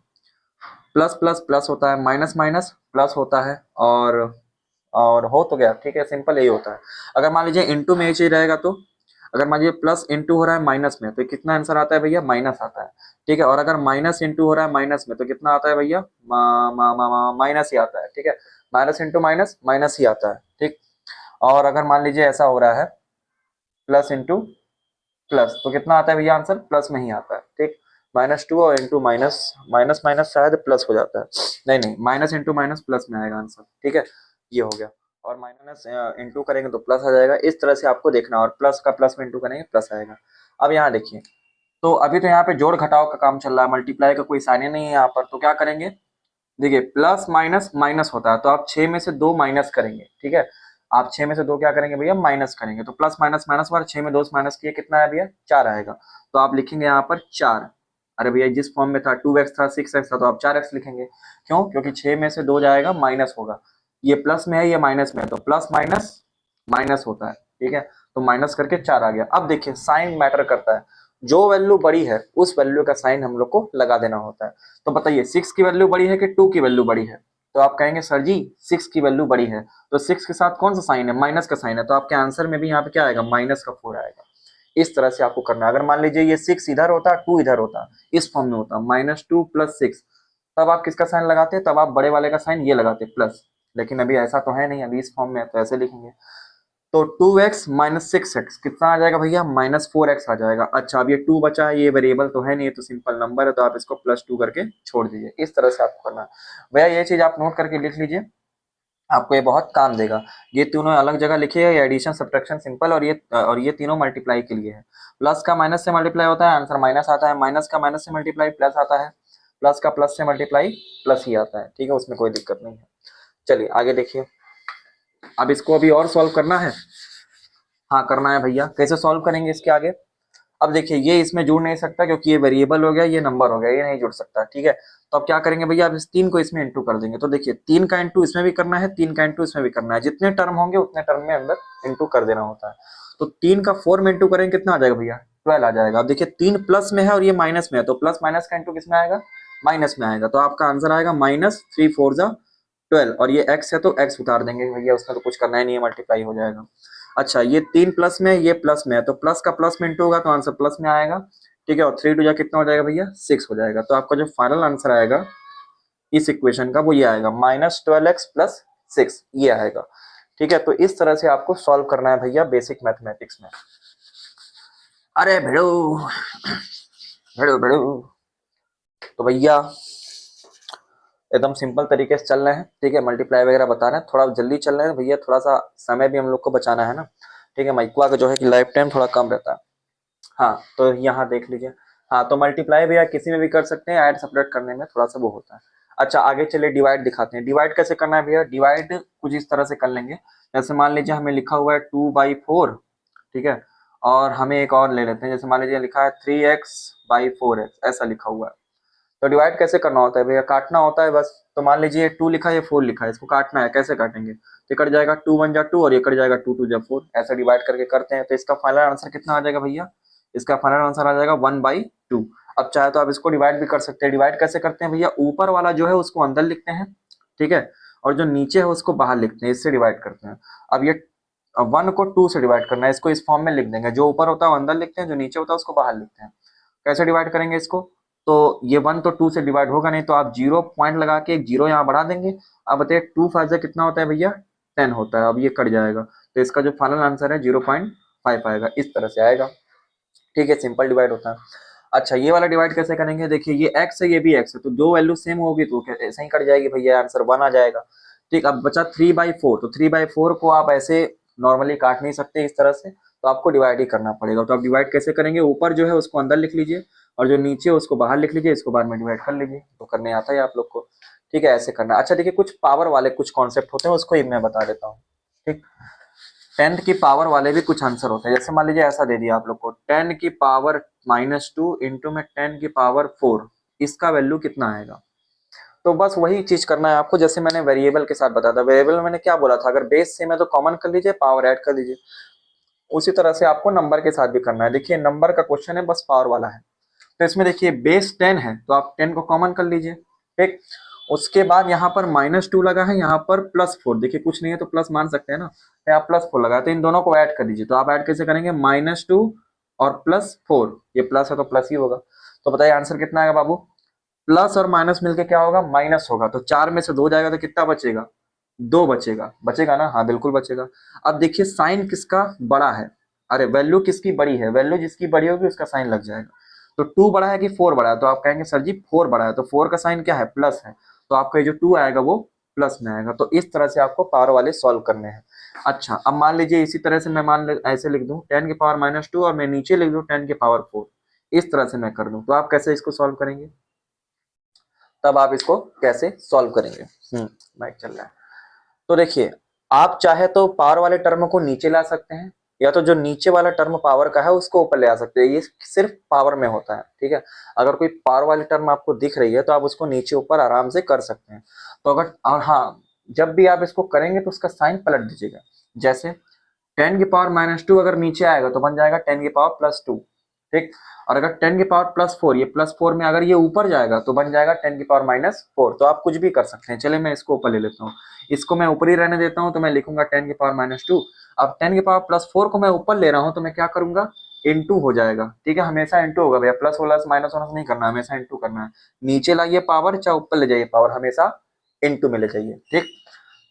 प्लस प्लस प्लस होता है, माइनस माइनस प्लस होता है, और हो तो गया, ठीक है, सिंपल यही होता है। अगर मान लीजिए इंटू में ये चीज रहेगा तो अगर मान लीजिए प्लस इंटू हो रहा है माइनस में तो कितना आंसर आता है भैया, माइनस आता है, ठीक है। और अगर माइनस इंटू हो रहा है माइनस में तो कितना आता है भैया, माइनस ही आता है, ठीक है। माइनस इंटू माइनस माइनस ही आता है, ठीक। और अगर मान लीजिए ऐसा हो रहा है प्लस इंटू प्लस तो कितना आता है भैया आंसर, प्लस में ही आता है, ठीक। -2 और इंटू माइनस माइनस माइनस शायद प्लस हो जाता है, नहीं नहीं, माइनस इंटू माइनस प्लस में आएगा आंसर, ठीक है, ये हो गया। और माइनस इंटू करेंगे तो प्लस आ जाएगा, इस तरह से आपको देखना है, और प्लस का प्लस में इंटू करेंगे प्लस आएगा। अब यहाँ देखिए, तो अभी तो यहाँ पे जोड़ घटाव का काम चल रहा है, मल्टीप्लाई का कोई साइन ही नहीं है यहाँ पर, तो क्या करेंगे, देखिए प्लस माइनस माइनस होता है तो आप 6 में से 2 माइनस करेंगे, ठीक है। आप 6 में से 2 क्या करेंगे भैया, माइनस करेंगे, तो प्लस माइनस माइनस बार 6 में 2 माइनस किए कितना है भैया, 4 आएगा। तो आप लिखेंगे यहाँ पर 4। अरे भैया जिस फॉर्म में था 2x था 6x था तो आप 4x लिखेंगे, क्यों, क्योंकि 6 में से 2 जाएगा माइनस होगा, ये प्लस में है ये माइनस में है, तो प्लस माइनस माइनस होता है, ठीक है। तो माइनस करके 4 आ गया। अब देखिए साइन मैटर करता है, जो वैल्यू बड़ी है उस वैल्यू का साइन हम लोग को लगा देना होता है। तो बताइए 6 की वैल्यू बड़ी है कि 2 की वैल्यू बड़ी है, तो आप कहेंगे सर जी 6 की वैल्यू बड़ी है, तो 6 के साथ कौन सा साइन है, माइनस का साइन है, तो आपके आंसर में भी यहाँ पे क्या आएगा, -4 आएगा। इस तरह से आपको करना है। अगर मान लीजिए ये 6 इधर होता 2 इधर होता, इस फॉर्म में होता -2 + 6, तब आप किसका साइन लगाते, तब आप बड़े वाले का साइन ये लगाते प्लस, लेकिन अभी ऐसा तो है नहीं, अभी इस फॉर्म में है तो ऐसे लिखेंगे। तो 2x - 6x कितना आ जाएगा भैया, -4x आ जाएगा। अच्छा अब ये 2 बचा है, ये वेरिएबल तो है नहीं, तो सिंपल नंबर है, तो आप इसको +2 करके छोड़ दीजिए। इस तरह से आपको करना है भैया, ये चीज आप नोट करके लिख लीजिए, आपको ये बहुत काम देगा। ये तीनों अलग जगह लिखिए, ये एडिशन सब्ट्रैक्शन सिंपल, और ये तीनों मल्टीप्लाई के लिए है। प्लस का माइनस से मल्टीप्लाई होता है आंसर माइनस आता है, माइनस का माइनस से मल्टीप्लाई प्लस आता है, प्लस का प्लस से मल्टीप्लाई प्लस ही आता है, ठीक है, उसमें कोई दिक्कत नहीं है। चलिए आगे देखिए, अब इसको अभी और सॉल्व करना है, हाँ करना है भैया। कैसे सॉल्व करेंगे इसके आगे, अब देखिए ये इसमें जुड़ नहीं सकता क्योंकि ये वेरिएबल हो गया, ये नंबर हो गया, ये नहीं जुड़ सकता, ठीक है। तो अब क्या करेंगे भैया, अब इस 3 को इसमें इंटू कर देंगे। तो देखिए 3 का इंटू इसमें भी करना है, 3 का इंटू इसमें भी करना है, जितने टर्म होंगे उतने टर्म में अंदर इंटू कर देना होता है। तो 3 का 4 में इंटू करेंगे कितना आ जाएगा भैया, 12 आ जाएगा। अब देखिए 3 प्लस में है और ये माइनस में है, तो प्लस माइनस का इंटू किसमें आएगा, माइनस में आएगा, तो आपका आंसर आएगा -3 4 जा 12, और ये x है तो x उतार देंगे भैया, उसमें तो कुछ करना ही नहीं है, मल्टीप्लाई हो जाएगा। अच्छा ये 3 प्लस में ये प्लस में है, तो प्लस का प्लस में इंटू होगा तो आंसर प्लस में आएगा, ठीक है। और 3 2 जा कितना हो जाएगा भैया, 6 हो जाएगा। तो आपका जो फाइनल आंसर आएगा इस इक्वेशन का वो ये आएगा -12x + 6, ये आएगा, ठीक है। तो इस तरह से आपको सॉल्व करना है भैया बेसिक मैथमेटिक्स में। अरे भिड़ो भिड़ो भिड़ो, तो भैया एकदम सिंपल तरीके से चल रहे हैं, ठीक है, मल्टीप्लाई वगैरह बता रहे हैं, थोड़ा जल्दी चल रहे हैं भैया, थोड़ा सा समय भी हम लोग को बचाना है ना, ठीक है। माइक्वा का जो है कि लाइफ टाइम थोड़ा कम रहता है। हाँ तो यहाँ देख लीजिए, हाँ तो मल्टीप्लाई भैया किसी में भी कर सकते हैं, ऐड सेपरेट करने में थोड़ा सा वो होता है। अच्छा आगे चलिए डिवाइड दिखाते हैं, डिवाइड कैसे करना है भैया, डिवाइड कुछ इस तरह से कर लेंगे, जैसे मान लीजिए हमें लिखा हुआ है 2/4, ठीक है, और हमें एक और ले लेते हैं, जैसे मान लीजिए लिखा है 3x/4x, ऐसा लिखा हुआ है। तो डिवाइड कैसे करना होता है भैया, काटना होता है बस। तो मान लीजिए 2 लिखा है ये 4 लिखा है, इसको काटना है, कैसे काटेंगे, तो कट जाएगा 2 1 जा 2 और ये कट जाएगा 2 2 जा 4, ऐसे डिवाइड करके करते हैं। तो इसका फाइनल आंसर कितना आ जाएगा भैया, इसका फाइनल आंसर आ जाएगा 1/2। अब चाहे तो आप इसको डिवाइड भी कर सकते हैं, डिवाइड कैसे करते हैं भैया, ऊपर वाला जो है उसको अंदर लिखते हैं, ठीक है, और जो नीचे है उसको बाहर लिखते हैं, इससे डिवाइड करते हैं। अब ये 1 को 2 से डिवाइड करना है, इसको इस फॉर्म में लिख देंगे, जो ऊपर होता है वो अंदर लिखते हैं, जो नीचे होता है उसको बाहर लिखते हैं। कैसे डिवाइड करेंगे इसको, तो ये 1 तो 2 से डिवाइड होगा नहीं, तो आप 0 पॉइंट लगा के एक 0 यहाँ बढ़ा देंगे। अब बताइए 2 5 कितना होता है भैया, 10 होता है। अब ये कट जाएगा, तो इसका जो फाइनल आंसर है 0.5 आएगा, इस तरह से आएगा, ठीक है, सिंपल डिवाइड होता है। अच्छा ये वाला डिवाइड कैसे करेंगे, देखिए ये x है ये भी x है, तो दो वैल्यू सेम होगी तो ऐसे ही कट जाएगी भैया, आंसर 1 आ जाएगा, ठीक। अब बचा 3/4, तो 3/4 को आप ऐसे नॉर्मली काट नहीं सकते इस तरह से, तो आपको डिवाइड ही करना पड़ेगा। तो आप डिवाइड कैसे करेंगे, ऊपर जो है उसको अंदर लिख लीजिए और जो नीचे उसको बाहर लिख लीजिए, इसको बाद में डिवाइड कर लीजिए, तो करने आता है आप लोग को, ठीक है, ऐसे करना। अच्छा देखिए कुछ पावर वाले कुछ कॉन्सेप्ट होते हैं, उसको ही मैं बता देता हूँ, ठीक। 10 की पावर वाले भी कुछ आंसर होते हैं, जैसे मान लीजिए ऐसा दे दिया आप लोग को 10 की पावर -2 इंटू में 10 की पावर 4, इसका वैल्यू कितना आएगा। तो बस वही चीज करना है आपको, जैसे मैंने वेरिएबल के साथ बताया था। वेरिएबल में मैंने क्या बोला था, अगर बेस सेम है तो कॉमन कर लीजिए, पावर ऐड कर लीजिए। उसी तरह से आपको नंबर के साथ भी करना है। देखिए नंबर का क्वेश्चन है, बस पावर वाला है। तो इसमें देखिए बेस 10 है तो आप 10 को कॉमन कर लीजिए, ठीक। उसके बाद यहाँ पर -2 लगा है, यहाँ पर +4, देखिए कुछ नहीं है तो प्लस मान सकते हैं ना, तो यहाँ +4 लगा है, तो इन दोनों को ऐड कर दीजिए। तो आप ऐड कैसे करेंगे, -2 और +4, ये प्लस है तो प्लस ही होगा। तो बताइए आंसर कितना आएगा बाबू। प्लस और माइनस मिलके क्या होगा, माइनस होगा। तो 4 में से 2 जाएगा तो कितना बचेगा, 2 बचेगा। बचेगा ना, हाँ बिल्कुल बचेगा। अब देखिए साइन किसका बड़ा है, अरे वैल्यू किसकी बड़ी है, वैल्यू जिसकी बड़ी होगी उसका साइन लग जाएगा। तो 2 बड़ा है कि 4 बड़ा है, तो आप कहेंगे सर जी 4 बड़ा है, तो 4 का साइन क्या है, प्लस है, तो आपका जो 2 आएगा वो प्लस में आएगा। तो इस तरह से आपको पावर वाले सॉल्व करने हैं। अच्छा अब मान लीजिए इसी तरह से मैं ऐसे लिख दूं 10 की पावर -2 और मैं नीचे लिख दूं 10 की पावर 4, इस तरह से मैं कर दूं, तो आप कैसे इसको सॉल्व करेंगे, तब आप इसको कैसे सॉल्व करेंगे। माइक चल रहा है। तो देखिए आप चाहे तो पावर वाले टर्म को नीचे ला सकते हैं, या तो जो नीचे वाला टर्म पावर का है उसको ऊपर ले आ सकते हैं। ये सिर्फ पावर में होता है, ठीक है। अगर कोई पावर वाली टर्म आपको दिख रही है तो आप उसको नीचे ऊपर आराम से कर सकते हैं। तो अगर, और हाँ, जब भी आप इसको करेंगे तो उसका साइन पलट दीजिएगा। जैसे 10 की पावर -2 अगर नीचे आएगा तो बन जाएगा 10 की पावर +2, ठीक। और अगर 10 की पावर +4, ये +4 में अगर ये ऊपर जाएगा तो बन जाएगा 10 की पावर -4। तो आप कुछ भी कर सकते हैं। चलिए मैं इसको ऊपर ले लेता हूँ, इसको मैं ऊपर ही रहने देता हूँ, तो मैं लिखूंगा 10 की पावर -2। अब 10 की पावर +4 को मैं ऊपर ले रहा हूँ तो मैं क्या करूंगा, इंटू हो जाएगा, ठीक है। हमेशा इंटू होगा भैया, प्लस प्लस माइनस माइनस नहीं करना, हमेशा इंटू करना है। नीचे लाइए पावर चाहे ऊपर ले जाइए पावर, हमेशा इंटू में ले जाइए, ठीक।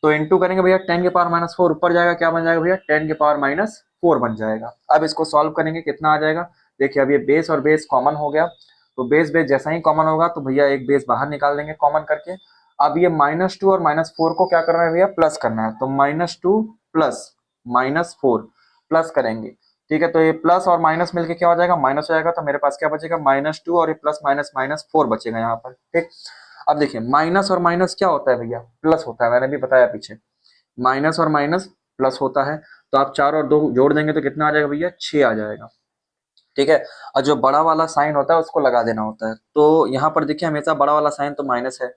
तो इंटू करेंगे भैया, 10 की पावर -4 ऊपर जाएगा, क्या बन जाएगा भैया, 10 की पावर -4 बन जाएगा। अब इसको सॉल्व करेंगे, कितना आ जाएगा, देखिए अब ये बेस और बेस कॉमन हो गया, तो बेस बेस जैसा ही कॉमन होगा तो भैया एक बेस बाहर निकाल देंगे कॉमन करके। अब ये -2 और -4 को क्या करना है भैया, प्लस करना है। तो -2 प्लस -4 प्लस करेंगे, ठीक है। तो ये प्लस और माइनस मिलके क्या हो जाएगा, माइनस हो जाएगा। तो मेरे पास क्या बचेगा, -2 और ये प्लस माइनस -4 बचेगा यहाँ पर, ठीक। अब देखिए माइनस और माइनस क्या होता है भैया, प्लस होता है, मैंने भी बताया पीछे, माइनस और माइनस प्लस होता है। तो आप 4 और 2 जोड़ देंगे तो कितना आ जाएगा भैया, 6 आ जाएगा, ठीक है। और जो बड़ा वाला साइन होता है उसको लगा देना होता है। तो यहाँ पर देखिए हमेशा बड़ा वाला साइन तो माइनस है,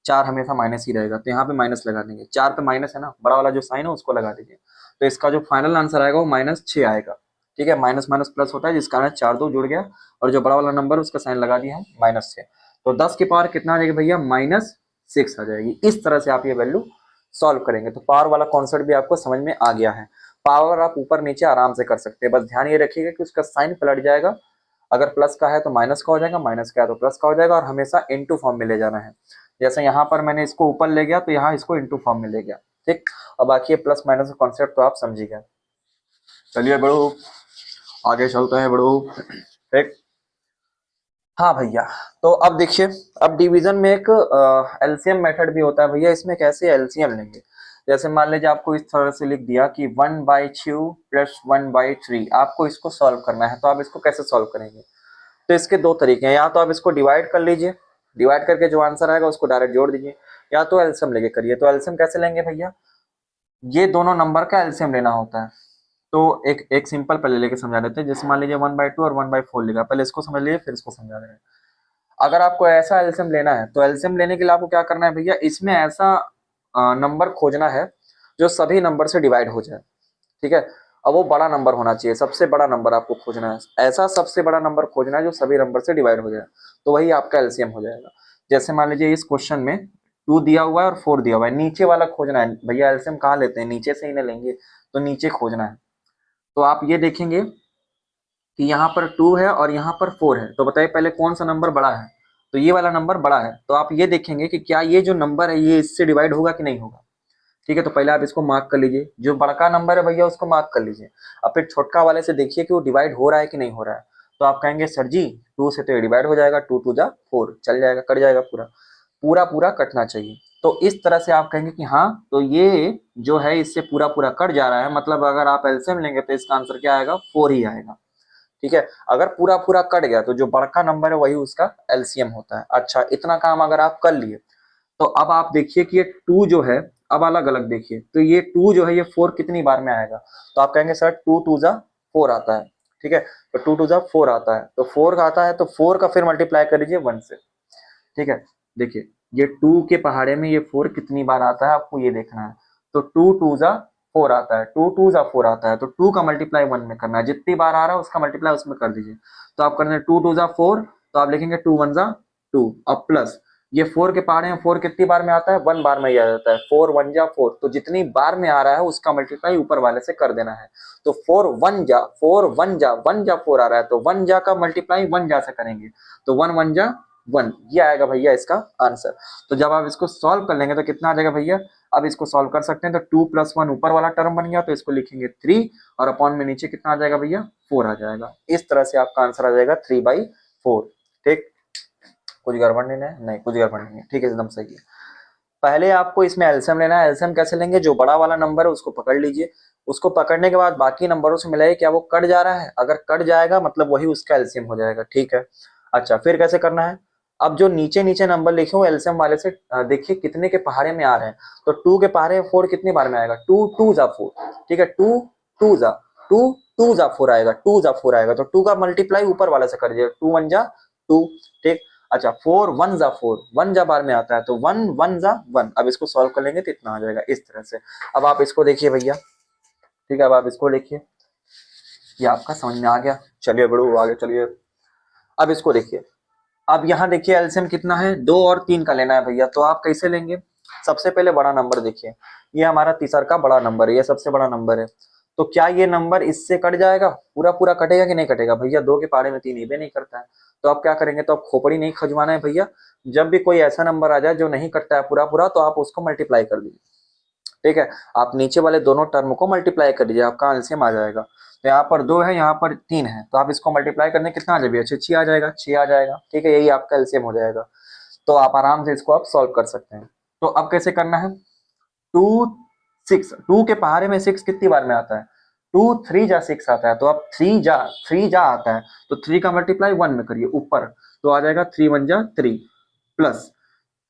4 हमेशा माइनस ही रहेगा, तो यहाँ पे माइनस लगा देंगे। 4 पे माइनस है ना, बड़ा वाला जो साइन है उसको लगा दीजिए। तो इसका जो फाइनल आंसर आएगा वो -6 आएगा, ठीक है। माइनस माइनस प्लस होता है, जिस कारण 4 2 जुड़ गया, और जो बड़ा वाला नंबर उसका साइन लगा दिया हम -6। तो 10 की पावर कितना आ जाएगी भैया, -6 आ जाएगी। इस तरह से आप ये वैल्यू सॉल्व करेंगे। तो पावर वाला कॉन्सेप्ट भी आपको समझ में आ गया है। पावर आप ऊपर नीचे आराम से कर सकते हैं, बस ध्यान ये रखिएगा कि उसका साइन पलट जाएगा। अगर प्लस का है तो माइनस का हो जाएगा, माइनस का है तो प्लस का हो जाएगा, और हमेशा इनटू फॉर्म में ले जाना है। जैसे यहाँ पर मैंने इसको ऊपर ले गया तो यहाँ इसको इनटू फॉर्म में ले गया, ठीक। और बाकी ये प्लस माइनस का कॉन्सेप्ट तो आप समझ गए। चलिए बड़ो आगे चलते हैं बड़ो, ठीक। हाँ भैया, तो अब देखिए, अब डिवीजन में एक एलसीएम मेथड भी होता है भैया। इसमें कैसे एलसीएम लेंगे, जैसे मान लीजिए आपको इस तरह से लिख दिया कि 1/6 + 1/3, आपको इसको सॉल्व करना है। तो आप इसको कैसे सॉल्व करेंगे, तो इसके दो तरीके हैं। या तो आप इसको डिवाइड कर लीजिए, डिवाइड करके जो आंसर आएगा उसको डायरेक्ट जोड़ दीजिए, या तो एलसीएम लेके करिए। तो एलसीएम कैसे लेंगे भैया, ये दोनों नंबर का एलसीएम लेना होता है। तो एक एक सिंपल पहले लेके समझा देते हैं। जैसे मान लीजिए 1/2 और 1/4 लिखा, पहले इसको समझ लीजिए फिर इसको समझा देंगे। अगर आपको ऐसा एलसीएम लेना है तो एलसीएम लेने के लिए आपको क्या करना है भैया, इसमें ऐसा नंबर खोजना है जो सभी नंबर से डिवाइड हो जाए, ठीक है। अब वो बड़ा नंबर होना चाहिए, सबसे बड़ा नंबर आपको खोजना है। ऐसा सबसे बड़ा नंबर खोजना है जो सभी नंबर से डिवाइड हो जाए, तो वही आपका एलसीएम हो जाएगा। जैसे मान लीजिए इस क्वेश्चन में 2 दिया हुआ है और 4 दिया हुआ है, नीचे वाला खोजना है भैया। एलसीएम कहाँ लेते हैं, नीचे से ही ना लेंगे, तो नीचे खोजना है। तो आप ये देखेंगे कि यहाँ पर 2 है और यहाँ पर 4 है, तो बताइए पहले कौन सा नंबर बड़ा है, तो ये वाला नंबर बड़ा है। तो आप ये देखेंगे कि क्या ये जो नंबर है ये इससे डिवाइड होगा कि नहीं होगा, ठीक है। तो पहले आप इसको मार्क कर लीजिए, जो बड़का नंबर है भैया उसको मार्क कर लीजिए। अब फिर छोटका वाले से देखिए कि वो डिवाइड हो रहा है कि नहीं हो रहा है। तो आप कहेंगे सर जी 2 से तो ये डिवाइड हो जाएगा, 2 2 जा 4, चल जाएगा, कट जाएगा, पूरा पूरा पूरा कटना चाहिए। तो इस तरह से आप कहेंगे कि हाँ, तो ये जो है इससे पूरा पूरा कट जा रहा है, मतलब अगर आप एलसीएम लेंगे तो इसका आंसर क्या आएगा, 4 ही आएगा, ठीक है। अगर पूरा पूरा कट गया तो जो बड़का नंबर है वही उसका एलसीएम होता है। अच्छा, इतना काम अगर आप कर लिए, तो अब आप देखिए कि ये 2 जो है, अब अलग अलग देखिए, तो ये 2 जो है ये 4 कितनी बार में आएगा, तो आप कहेंगे सर 2 2 जा 4 आता है, ठीक है। तो 2 2 जा 4 आता है, तो 4 का आता है तो 4 का फिर मल्टीप्लाई कर लीजिए 1 से। ठीक है, देखिए ये 2 के पहाड़े में ये 4 कितनी बार आता है आपको ये देखना है। तो 2 2 जा 4 आता है, 2 2 जा 4 आता है, तो 2 का मल्टीप्लाई 1 में करना है, जितनी बार आ रहा है उसका मल्टीप्लाई उसमें कर दीजिए। तो आप करना है 2 2 जा 4, तो आप लिखेंगे 2 1 जा 2, अब प्लस ये 4 के पहाड़े में 4 कितनी बार में आता है, 1 बार में ही आ जाता है, 4 1 जा 4, तो जितनी बार में आ रहा है उसका मल्टीप्लाई ऊपर वाले से कर देना है। तो 4 1 जा 1 जा 4 आ रहा है, तो 1 जा का मल्टीप्लाई 1 जा से करेंगे, तो 1 1 जा 1, ये आएगा भैया इसका आंसर। तो जब आप इसको सॉल्व कर लेंगे तो कितना आ जाएगा भैया, अब इसको सॉल्व कर सकते हैं, तो 2 + 1 ऊपर वाला टर्म बन गया, तो इसको लिखेंगे 3 और अपॉन में नीचे कितना आ जाएगा भैया 4 आ जाएगा। इस तरह से आपका आंसर आ जाएगा 3/4। ठीक, कुछ गड़बड़ नहीं है, नहीं कुछ गड़बड़ नहीं है, ठीक है एकदम सही है। पहले आपको इसमें एलसीएम लेना है। एलसीएम कैसे लेंगे, जो बड़ा वाला नंबर है उसको पकड़ लीजिए, उसको पकड़ने के बाद बाकी नंबरों से मिलाइए, क्या वो कट जा रहा है, अगर कट जाएगा मतलब वही उसका एलसीएम हो जाएगा। ठीक है, अच्छा फिर कैसे करना है, अब जो नीचे नीचे नंबर लिखे हो एलसीएम वाले से देखिए कितने के पहाड़े में आ रहे हैं, तो 2 के पहाड़े में 4 कितनी बार में आएगा, 2 2 जा 4, ठीक है 2 2 जा 2 2 जा 4 आएगा, 2 जा 4 आएगा, तो 2 का मल्टीप्लाई ऊपर वाले से कर दीजिए, 2 1 जा 2। ठीक, अच्छा 4 1 जा 4, 1 जा बार में आता है, तो 1 1 जा 1, अब इसको सॉल्व कर लेंगे तो इतना आ जाएगा इस तरह से। अब आप इसको देखिए भैया, ठीक है, अब आप इसको देखिए, ये आपका समझ में आ गया, चलिए बड़ू आगे चलिए। अब इसको देखिए, अब यहाँ देखिए एलसीएम कितना है, 2 और 3 का लेना है भैया, तो आप कैसे लेंगे, सबसे पहले बड़ा नंबर देखिए, ये हमारा तीसरा का बड़ा नंबर है, ये सबसे बड़ा नंबर है, तो क्या ये नंबर इससे कट जाएगा, पूरा पूरा कटेगा कि नहीं कटेगा भैया, 2 के पहाड़े में 3 ही नहीं करता है, तो आप क्या करेंगे, तो आप खोपड़ी नहीं खजवाना है भैया, जब भी कोई ऐसा नंबर आ जाए जो नहीं कटता है पूरा पूरा, तो आप उसको मल्टीप्लाई कर दीजिए। ठीक है, आप नीचे वाले दोनों टर्म को मल्टीप्लाई कर दीजिए, आपका एलसीएम आ जाएगा। तो यहाँ पर 2 है, यहाँ पर 3 है, तो आप इसको मल्टीप्लाई करने कितना आ जाएगा, 6 आ जाएगा, 6 आ जाएगा। ठीक है, यही आपका एलसीएम हो जाएगा, तो आप आराम से इसको आप सॉल्व कर सकते हैं। तो अब कैसे करना है, 2 6, 2 के पहाड़े में 6 कितनी बार में आता है, 2 3 जा 6 आता है, तो अब 3 जा आता है, तो 3 का मल्टीप्लाई 1 में करिए ऊपर, तो आ जाएगा 3 1 जा 3, प्लस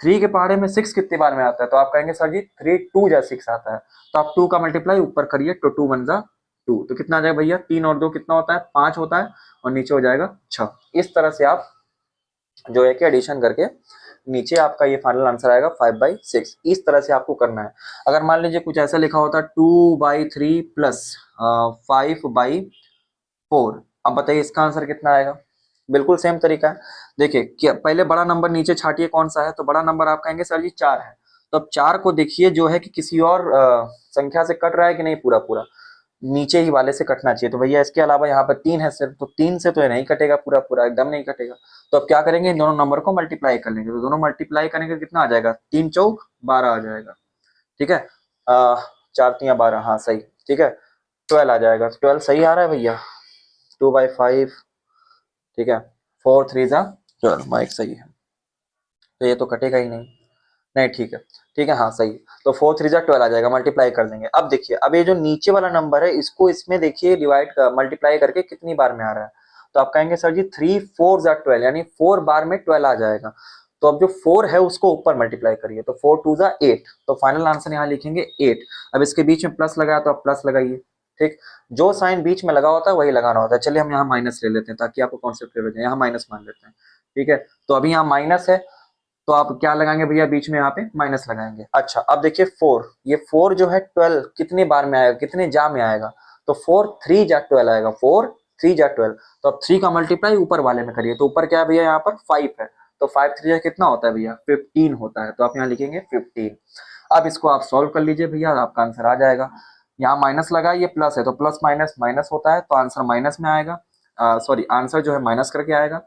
3 के पहाड़े में 6 कितनी बार में आता है, तो आप कहेंगे सर जी 3 2 जा 6 आता है, तो आप 2 का मल्टीप्लाई ऊपर करिए, तो 2 1 जा 2, तो कितना आ जाएगा भैया, 3 और 2 कितना होता है, 5 होता है, और नीचे हो जाएगा 6। इस तरह से आप जो है कि एडिशन करके नीचे आपका ये फाइनल आंसर आएगा 5/6। इस तरह से आपको करना है। अगर मान लीजिए कुछ ऐसा लिखा होता 2/3 प्लस 5/4, अब बताइए इसका आंसर कितना आएगा, बिल्कुल सेम तरीका है। देखिए क्या, पहले बड़ा नंबर नीचे छाटिए कौन सा है, तो बड़ा नंबर आप कहेंगे सर जी 4 है, तो अब 4 को देखिए जो है कि किसी और संख्या से कट रहा है कि नहीं, पूरा पूरा नीचे ही वाले से कटना चाहिए, तो भैया इसके अलावा यहाँ पर 3 है सिर्फ, तो 3 से तो ये नहीं कटेगा पूरा पूरा, एकदम नहीं कटेगा, तो अब क्या करेंगे, इन दोनों नंबर को मल्टीप्लाई कर लेंगे, तो दोनों मल्टीप्लाई करेंगे कितना आ जाएगा, 3 चौक 12 आ जाएगा। ठीक है, 4 3 12, हाँ सही, ठीक है 12 आ जाएगा, 12 सही आ रहा है भैया, 2/5, ठीक है 4 3 जा 12, माइक सही है, तो ये तो कटेगा ही नहीं, नहीं ठीक है, ठीक है हाँ सही है, तो 4 3 जा 12 आ जाएगा, मल्टीप्लाई कर देंगे। अब देखिए, अब ये जो नीचे वाला नंबर है इसको इसमें देखिए डिवाइड मल्टीप्लाई करके कितनी बार में आ रहा है, तो आप कहेंगे सर जी 3 4 जा 12, यानी 4 बार में 12 आ जाएगा, तो अब जो 4 है उसको ऊपर मल्टीप्लाई करिए, तो 4 2 जा 8, तो फाइनल आंसर यहाँ लिखेंगे 8। अब इसके बीच में प्लस लगाया तो आप प्लस लगाइए, ठीक, जो साइन बीच में लगा होता है वही लगाना होता है। चलिए हम यहाँ माइनस ले लेते हैं ताकि आपको कॉन्सेप्ट क्लियर हो जाए, यहाँ माइनस मान लेते हैं, ठीक है, तो अभी यहाँ माइनस है, तो आप क्या लगाएंगे भैया, बीच में यहाँ पे माइनस लगाएंगे। अच्छा अब देखिए 4, ये 4 जो है 12 कितने बार में आएगा, कितने जा में आएगा, तो 4 3 जा 12 आएगा, 4 3 जा 12, तो अब 3 का मल्टीप्लाई ऊपर वाले में करिए, तो ऊपर क्या है भैया, यहाँ पर 5 है, तो 5 3 जा कितना होता है भैया, 15 होता है, तो आप यहाँ लिखेंगे 15। अब इसको आप सॉल्व कर लीजिए भैया, आपका आंसर आ जाएगा। यहाँ माइनस लगा, ये प्लस है, तो प्लस माइनस माइनस होता है, तो आंसर माइनस में आएगा, सॉरी आंसर जो है माइनस करके आएगा,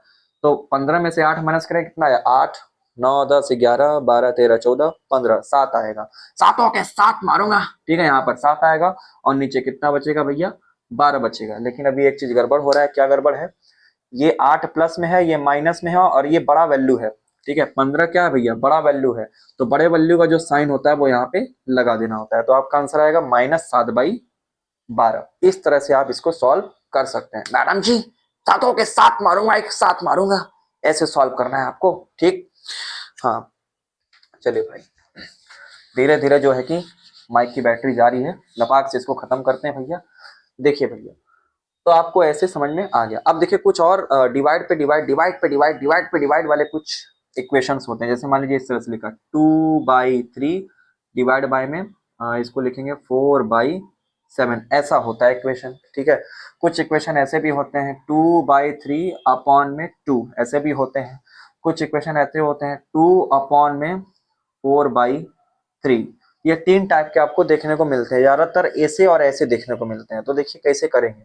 तो 15 में से 8 माइनस करें कितना आया, 8 9 10 11 12 13 14 15, 7 आएगा, सातों के साथ मारूंगा, ठीक है यहाँ पर 7 आएगा, और नीचे कितना बचेगा भैया, 12 बचेगा। लेकिन अभी एक चीज गड़बड़ हो रहा है, क्या गड़बड़ है, ये 8 प्लस में है, ये माइनस में है, और ये बड़ा वैल्यू है, ठीक है 15 क्या है भैया, बड़ा वैल्यू है, तो बड़े वैल्यू का जो साइन होता है वो यहाँ पे लगा देना होता है, तो आपका आंसर आएगा -7/12। इस तरह से आप इसको सॉल्व कर सकते हैं। मैडम जी सातों के साथ मारूंगा, एक साथ मारूंगा, ऐसे सॉल्व करना है आपको, ठीक, हाँ चलिए भाई, धीरे धीरे जो है कि माइक की बैटरी जा रही है, लपाक से इसको खत्म करते हैं भैया। देखिए भैया, तो आपको ऐसे समझ में आ गया। अब देखिए कुछ और डिवाइड पे डिवाइड, डिवाइड पे डिवाइड, डिवाइड पे डिवाइड वाले कुछ इक्वेशंस होते हैं। जैसे मान लीजिए इस तरह से लिखा 2/3 डिवाइड बाय में इसको लिखेंगे 4/7, ऐसा होता है इक्वेशन। ठीक है, कुछ इक्वेशन ऐसे भी होते हैं 2/3 अपॉन में 2, ऐसे भी होते हैं। कुछ इक्वेशन ऐसे होते हैं 2 अपॉन में 4/3। ये 3 टाइप के आपको देखने को मिलते हैं, ज्यादातर ऐसे और ऐसे देखने को मिलते हैं। तो देखिए कैसे करेंगे।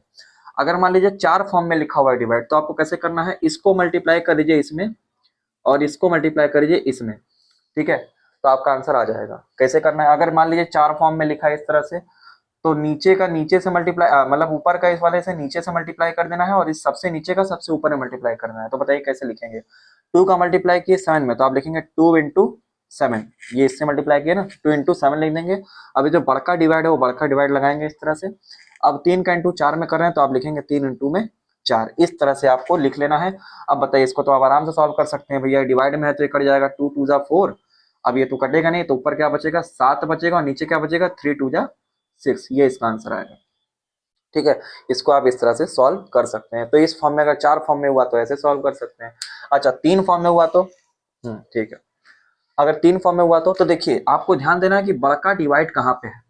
अगर मान लीजिए 4 फॉर्म में लिखा हुआ है डिवाइड, तो आपको कैसे करना है, इसको मल्टीप्लाई कर दीजिए इसमें और इसको मल्टीप्लाई कर दीजिए इसमें। ठीक है, तो आपका आंसर आ जाएगा। कैसे करना है, अगर मान लीजिए 4 फॉर्म में लिखा है इस तरह से, तो नीचे का नीचे से मल्टीप्लाई, मतलब ऊपर का इस वाले से नीचे से मल्टीप्लाई कर देना है और इस सबसे नीचे का सबसे ऊपर में मल्टीप्लाई करना है। तो बताइए कैसे लिखेंगे। 2 का मल्टीप्लाई किए 7 में, तो आप लिखेंगे 2 इंटू 7। ये इससे मल्टीप्लाई किया ना, 2 इंटू 7 लिख देंगे। अभी जो बड़का डिवाइड है वो बड़का डिवाइड लगाएंगे इस तरह से। अब 3 का इंटू 4 में कर रहे हैं, तो आप लिखेंगे 3 इंटू में 4। इस तरह से आपको लिख लेना है। अब बताइए, इसको तो आप आराम से सॉल्व कर सकते हैं भैया। डिवाइड में है तो ये कट जाएगा, 2 2 जा 4। अब ये तो कटेगा नहीं, तो ऊपर क्या बचेगा, 7 बचेगा और नीचे क्या बचेगा, 3 2 जा 6। ये इसका आंसर आएगा। ठीक है, इसको आप इस तरह से सॉल्व कर सकते हैं। तो इस फॉर्म में अगर 4 फॉर्म में हुआ तो ऐसे सॉल्व कर सकते हैं। अच्छा 3 फॉर्म में हुआ तो ठीक है, अगर 3 फॉर्म में हुआ तो देखिए आपको ध्यान देना है कि बड़का डिवाइड कहाँ पे है।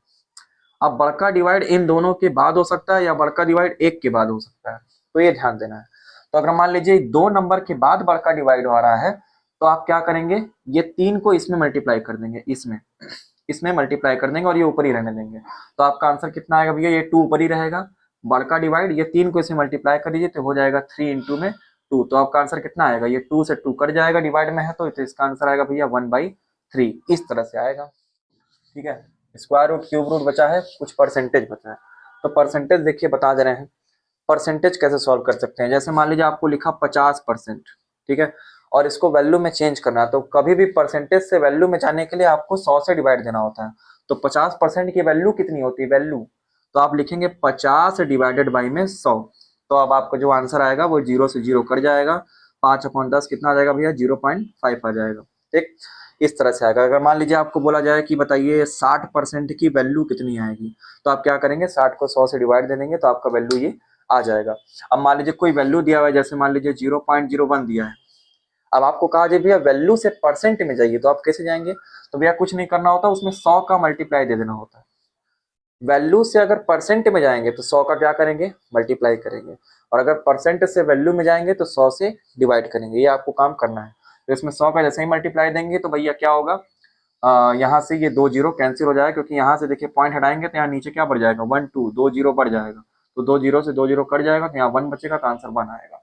अब बड़का डिवाइड इन दोनों के बाद हो सकता है या बड़का डिवाइड एक के बाद हो सकता है, तो ये ध्यान देना है। तो अगर मान लीजिए 2 नंबर के बाद बड़का डिवाइड हो रहा है, तो आप क्या करेंगे, ये 3 को इसमें मल्टीप्लाई कर देंगे, इसमें मल्टीप्लाई कर देंगे और ये ऊपर ही रहने देंगे। तो आपका आंसर कितना आएगा भैया, ये 2 ऊपर ही रहेगा। बड़का डिवाइड, ये 3 को इसमें मल्टीप्लाई कर दीजिए तो हो जाएगा 3 इंटू में 2। तो आपका आंसर कितना आएगा, ये 2 से 2 कट जाएगा, डिवाइड में है तो इसका आंसर आएगा भैया 1/3। इस तरह से आएगा। ठीक है, स्क्वायर रूट क्यूब रूट बचा है, कुछ परसेंटेज बचा है। तो परसेंटेज देखिए बता दे रहे हैं। परसेंटेज कैसे सॉल्व कर सकते हैं, जैसे मान लीजिए आपको लिखा 50%। ठीक है, और इसको वैल्यू में चेंज करना है, तो कभी भी परसेंटेज से वैल्यू में जाने के लिए आपको 100 से डिवाइड देना होता है। तो 50% की वैल्यू कितनी होती है, वैल्यू, तो आप लिखेंगे 50 डिवाइडेड बाई में 100। तो अब आपका जो आंसर आएगा वो 0 से 0 कट जाएगा। 5/10 कितना आ जाएगा भैया, 0.5 आ जाएगा। ठीक, इस तरह से आएगा। अगर मान लीजिए आपको बोला जाए कि बताइए 60% की वैल्यू कितनी आएगी, तो आप क्या करेंगे, 60 को 100 से डिवाइड दे देंगे तो आपका वैल्यू ये आ जाएगा। अब मान लीजिए कोई वैल्यू दिया हुआ है, जैसे मान लीजिए 0.01 दिया है। अब आपको कहा जाए भैया वैल्यू से परसेंट में जाइए, तो आप कैसे जाएंगे, तो भैया कुछ नहीं करना होता, उसमें 100 का मल्टीप्लाई दे देना होता है। वैल्यू से अगर परसेंट में जाएंगे तो 100 का क्या करेंगे, मल्टीप्लाई करेंगे, और अगर परसेंट से वैल्यू में जाएंगे तो 100 से डिवाइड करेंगे। ये आपको काम करना है। तो इसमें 100 का जैसे ही मल्टीप्लाई देंगे तो भैया क्या होगा, यहाँ से ये 2 जीरो कैंसिल हो जाएगा, क्योंकि यहाँ से देखिए पॉइंट हटाएंगे तो यहाँ नीचे क्या बढ़ जाएगा, 1 2, 2 जीरो बढ़ जाएगा, तो 2 जीरो से 2 जीरो कट जाएगा, तो यहाँ 1 बचेगा, तो आंसर 1 आएगा।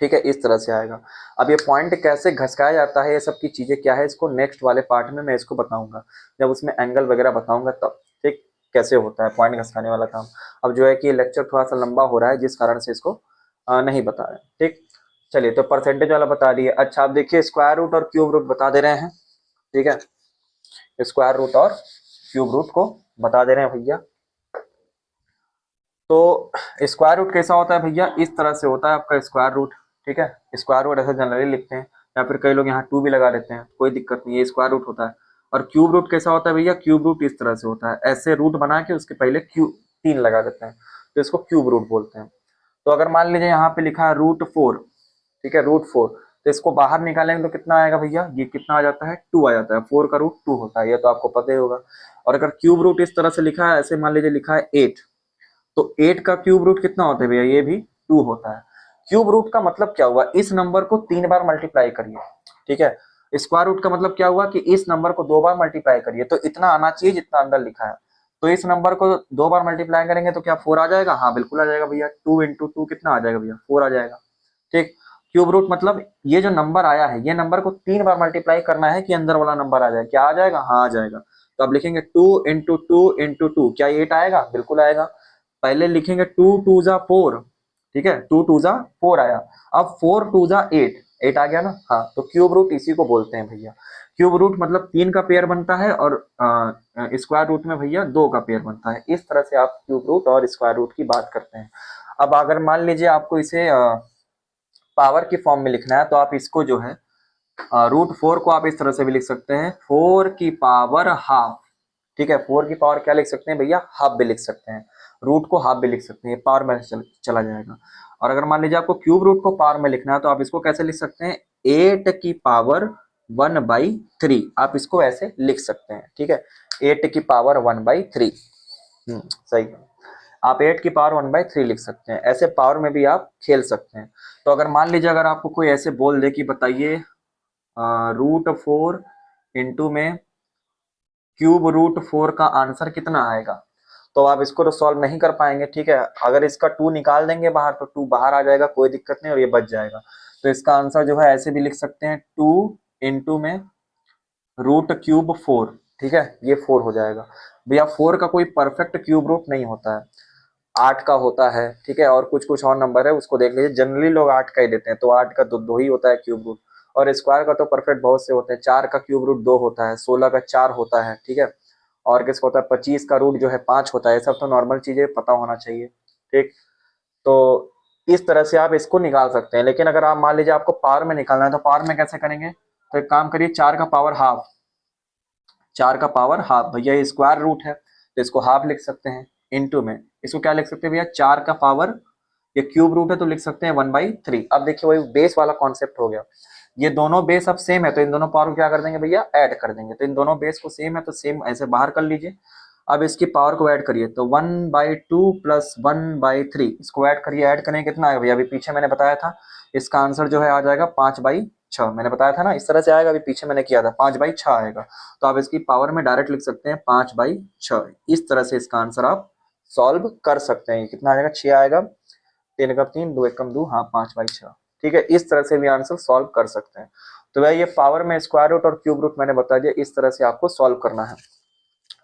ठीक है, इस तरह से आएगा। अब ये पॉइंट कैसे घसकाया जाता है, ये सब की चीजें क्या है, इसको नेक्स्ट वाले पार्ट में मैं इसको बताऊंगा, जब उसमें एंगल वगैरह बताऊंगा तब। ठीक, कैसे होता है पॉइंट घसकाने वाला काम। अब जो है कि लेक्चर थोड़ा सा लंबा हो रहा है, जिस कारण से इसको नहीं बता रहे। ठीक, चलिए तो परसेंटेज वाला बता दिए। अच्छा आप देखिए स्क्वायर रूट और क्यूब रूट बता दे रहे हैं। ठीक है, स्क्वायर रूट और क्यूब रूट को बता दे रहे हैं भैया। तो स्क्वायर रूट कैसा होता है भैया, इस तरह से होता है आपका स्क्वायर रूट। ठीक है, स्क्वायर रूट ऐसे जनरली लिखते हैं, या फिर कई लोग यहाँ 2 भी लगा देते हैं, कोई दिक्कत नहीं है, स्क्वायर रूट होता है। और क्यूब रूट कैसा होता है भैया, क्यूब रूट इस तरह से होता है, ऐसे रूट बना के उसके पहले क्यूब 3 लगा देते हैं, तो इसको क्यूब रूट बोलते हैं। तो अगर मान लीजिए यहाँ पे लिखा है √4, ठीक है, √4, तो इसको बाहर निकालेंगे तो कितना आएगा भैया, ये कितना आ जाता है, 2 आ जाता है। 4 का रूट 2 होता है, ये तो आपको पता ही होगा। और अगर क्यूब रूट इस तरह से लिखा है, ऐसे मान लीजिए लिखा है 8, तो 8 का क्यूब रूट कितना होता है भैया, ये भी 2 होता है। क्यूब रूट का मतलब क्या हुआ, इस नंबर को 3 बार मल्टीप्लाई करिए। ठीक है, स्क्वायर रूट का मतलब क्या हुआ कि इस नंबर को 2 बार मल्टीप्लाई करिए, तो इतना आना चाहिए जितना अंदर लिखा है। तो इस नंबर को 2 बार मल्टीप्लाई करेंगे तो क्या 4 आ जाएगा, हाँ बिल्कुल आ जाएगा भैया। 2 इंटू 2 कितना आ जाएगा भैया, 4 आ जाएगा। ठीक, क्यूब रूट मतलब ये जो नंबर आया है, ये नंबर को 3 बार मल्टीप्लाई करना है कि अंदर वाला नंबर आ जाए। क्या आ जाएगा, हाँ आ जाएगा। तो आप लिखेंगे 2 इंटू 2 इंटू 2, क्या 8 आएगा, बिल्कुल आएगा। पहले लिखेंगे 2 2 जा 4, ठीक है, 2 2 जा 4 आया। अब 4 2 जा 8, 8 आ गया ना, हाँ। तो क्यूब रूट इसी को बोलते हैं भैया। क्यूब रूट मतलब 3 का पेयर बनता है, और स्क्वायर रूट में भैया 2 का पेयर बनता है। इस तरह से आप क्यूब रूट और स्क्वायर रूट की बात करते हैं। अब अगर मान लीजिए आपको इसे पावर की फॉर्म में लिखना है, तो आप इसको जो है √4 को आप इस तरह से भी लिख सकते हैं, 4 की पावर हाफ। ठीक है, 4 की पावर क्या लिख सकते हैं भैया, हाफ भी लिख सकते हैं। रूट को हाफ भी लिख सकते हैं, पावर में चला जाएगा। और अगर मान लीजिए आपको क्यूब रूट को पावर में लिखना है, तो आप इसको कैसे लिख सकते हैं, 8 की पावर 1/3, आप इसको ऐसे लिख सकते हैं, ठीक है, 8 की पावर 1/3। सही, आप 8 की पावर 1/3 लिख सकते हैं। ऐसे पावर में भी आप खेल सकते हैं। तो अगर मान लीजिए अगर आपको कोई ऐसे बोल दे कि बताइए √4 इंटू में क्यूब √4 का आंसर कितना आएगा, तो आप इसको तो सॉल्व नहीं कर पाएंगे, ठीक है। अगर इसका 2 निकाल देंगे बाहर तो 2 बाहर आ जाएगा, कोई दिक्कत नहीं, और ये बच जाएगा। तो इसका आंसर जो है ऐसे भी लिख सकते हैं, 2 इंटू में √4, ठीक है, ये 4 हो जाएगा। भैया 4 का कोई परफेक्ट क्यूब रूट नहीं होता है, 8 का होता है, ठीक है, और कुछ कुछ और नंबर है उसको देख लीजिए। जनरली लोग 8 का ही देते हैं, तो 8 का तो 2 ही होता है क्यूब रूट, और स्क्वायर का तो परफेक्ट बहुत से होते हैं। 4 का क्यूब रूट 2 होता है, 16 का 4 होता है, ठीक है, और किसका होता है 25 का रूट जो है 5 होता है। ये सब तो नॉर्मल चीजें पता होना चाहिए, ठीक। तो इस तरह से आप इसको निकाल सकते हैं। लेकिन अगर आप मान लीजिए आपको पावर में निकालना है, तो पावर में कैसे करेंगे, तो एक काम करिए, 4 का पावर हाफ, 4 का पावर हाफ, भैया ये स्क्वायर रूट है तो इसको हाफ लिख सकते हैं, इनटू में इसको क्या लिख सकते हैं भैया, 4 का पावर, ये क्यूब रूट है तो लिख सकते हैं 1/3। अब देखिए वही बेस वाला कॉन्सेप्ट हो गया, ये दोनों बेस अब सेम है तो इन दोनों पावर को क्या कर देंगे भैया, ऐड कर देंगे। तो इन दोनों बेस को सेम है तो सेम ऐसे बाहर कर लीजिए। अब इसकी पावर को ऐड करिए, तो 1/2 प्लस 1/3, इसको ऐड करिए, ऐड करें कितना आएगा भैया, अभी पीछे मैंने बताया था, इसका आंसर जो है आ जाएगा 5/6, मैंने बताया था ना, इस तरह से आएगा, अभी पीछे मैंने किया था, 5/6 आएगा। तो आप इसकी पावर में डायरेक्ट लिख सकते हैं 5/6, इस तरह से इसका आंसर आप सॉल्व कर सकते हैं। कितना आ जाएगा, 6 आएगा, 3 का 3, 2 1 2, हाँ 5/6, ठीक है। इस तरह से भी आंसर सॉल्व कर सकते हैं। तो भैया ये पावर में स्क्वायर रूट और क्यूब रूट मैंने बता दिया, इस तरह से आपको सॉल्व करना है,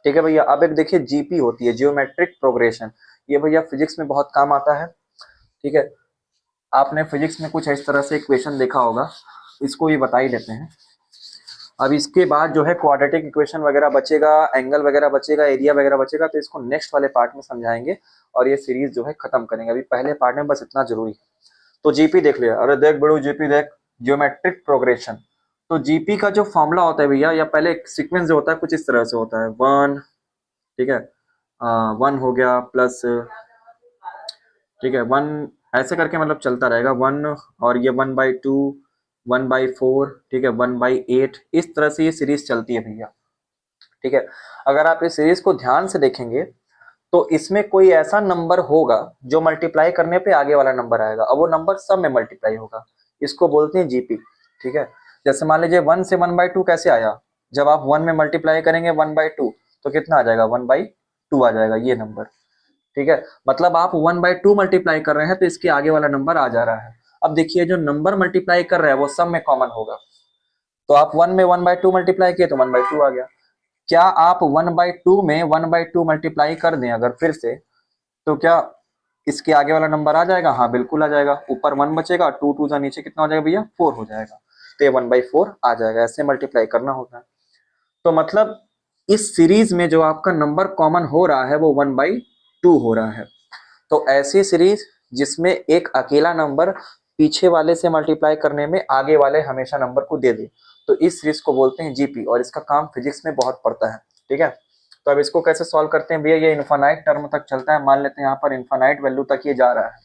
ठीक है भैया। अब एक देखिए जीपी होती है, जियोमेट्रिक प्रोग्रेशन, ये भैया फिजिक्स में बहुत काम आता है, ठीक है। आपने फिजिक्स में कुछ इस तरह से इक्वेशन देखा होगा, इसको ये बता ही देते हैं। अब इसके बाद जो है क्वाड्रेटिक इक्वेशन वगैरह बचेगा, एंगल वगैरह बचेगा, एरिया वगैरह बचेगा, तो इसको नेक्स्ट वाले पार्ट में समझाएंगे और ये सीरीज जो है खत्म करेंगे। अभी पहले पार्ट में बस इतना जरूरी है। तो जीपी देख लिया, अरे देख बड़ू जीपी देख, जियोमेट्रिक प्रोग्रेशन। तो जीपी का जो फॉर्मूला होता है भैया, या पहले सीक्वेंस जो होता है कुछ इस तरह से होता है, 1, ठीक है, 1 हो गया प्लस, ठीक है, 1 ऐसे करके मतलब चलता रहेगा 1, और ये 1/2, 1/4, ठीक है, 1/8, इस तरह से ये सीरीज चलती है भैया, ठीक है। अगर आप इस सीरीज को ध्यान से देखेंगे तो इसमें कोई ऐसा नंबर होगा जो मल्टीप्लाई करने पे आगे वाला नंबर आएगा, और वो नंबर सब में मल्टीप्लाई होगा, इसको बोलते हैं जीपी, ठीक है। जैसे मान लीजिए 1 से 1/2 कैसे आया, जब आप 1 में मल्टीप्लाई करेंगे 1/2 तो कितना आ जाएगा, 1/2 आ जाएगा ये नंबर, ठीक है। मतलब आप 1/2 मल्टीप्लाई कर रहे हैं तो इसके आगे वाला नंबर आ जा रहा है। अब देखिए जो नंबर मल्टीप्लाई कर रहा है वो सब में कॉमन होगा, तो आप 1 में 1/2 मल्टीप्लाई किए तो 1/2 आ गया। क्या आप 1/2 में 1/2 मल्टीप्लाई कर दें अगर फिर से, तो क्या इसके आगे वाला नंबर आ जाएगा, हाँ बिल्कुल आ जाएगा, ऊपर 1 बचेगा, 2 2 से नीचे कितना हो जाएगा भैया, 4 हो जाएगा, तो ये 1/4 आ जाएगा। ऐसे मल्टीप्लाई करना होता है। तो मतलब इस सीरीज में जो आपका नंबर कॉमन हो रहा है वो 1/2 हो रहा है। तो ऐसी सीरीज जिसमें एक अकेला नंबर पीछे वाले से मल्टीप्लाई करने में आगे वाले हमेशा नंबर को दे दे, तो इस सीरीज को बोलते हैं जीपी, और इसका काम फिजिक्स में बहुत पड़ता है, ठीक है। तो अब इसको कैसे सॉल्व करते हैं भैया, ये इनफाइनाइट टर्म तक चलता है, मान लेते हैं यहाँ पर इनफाइनाइट वैल्यू तक ये जा रहा है,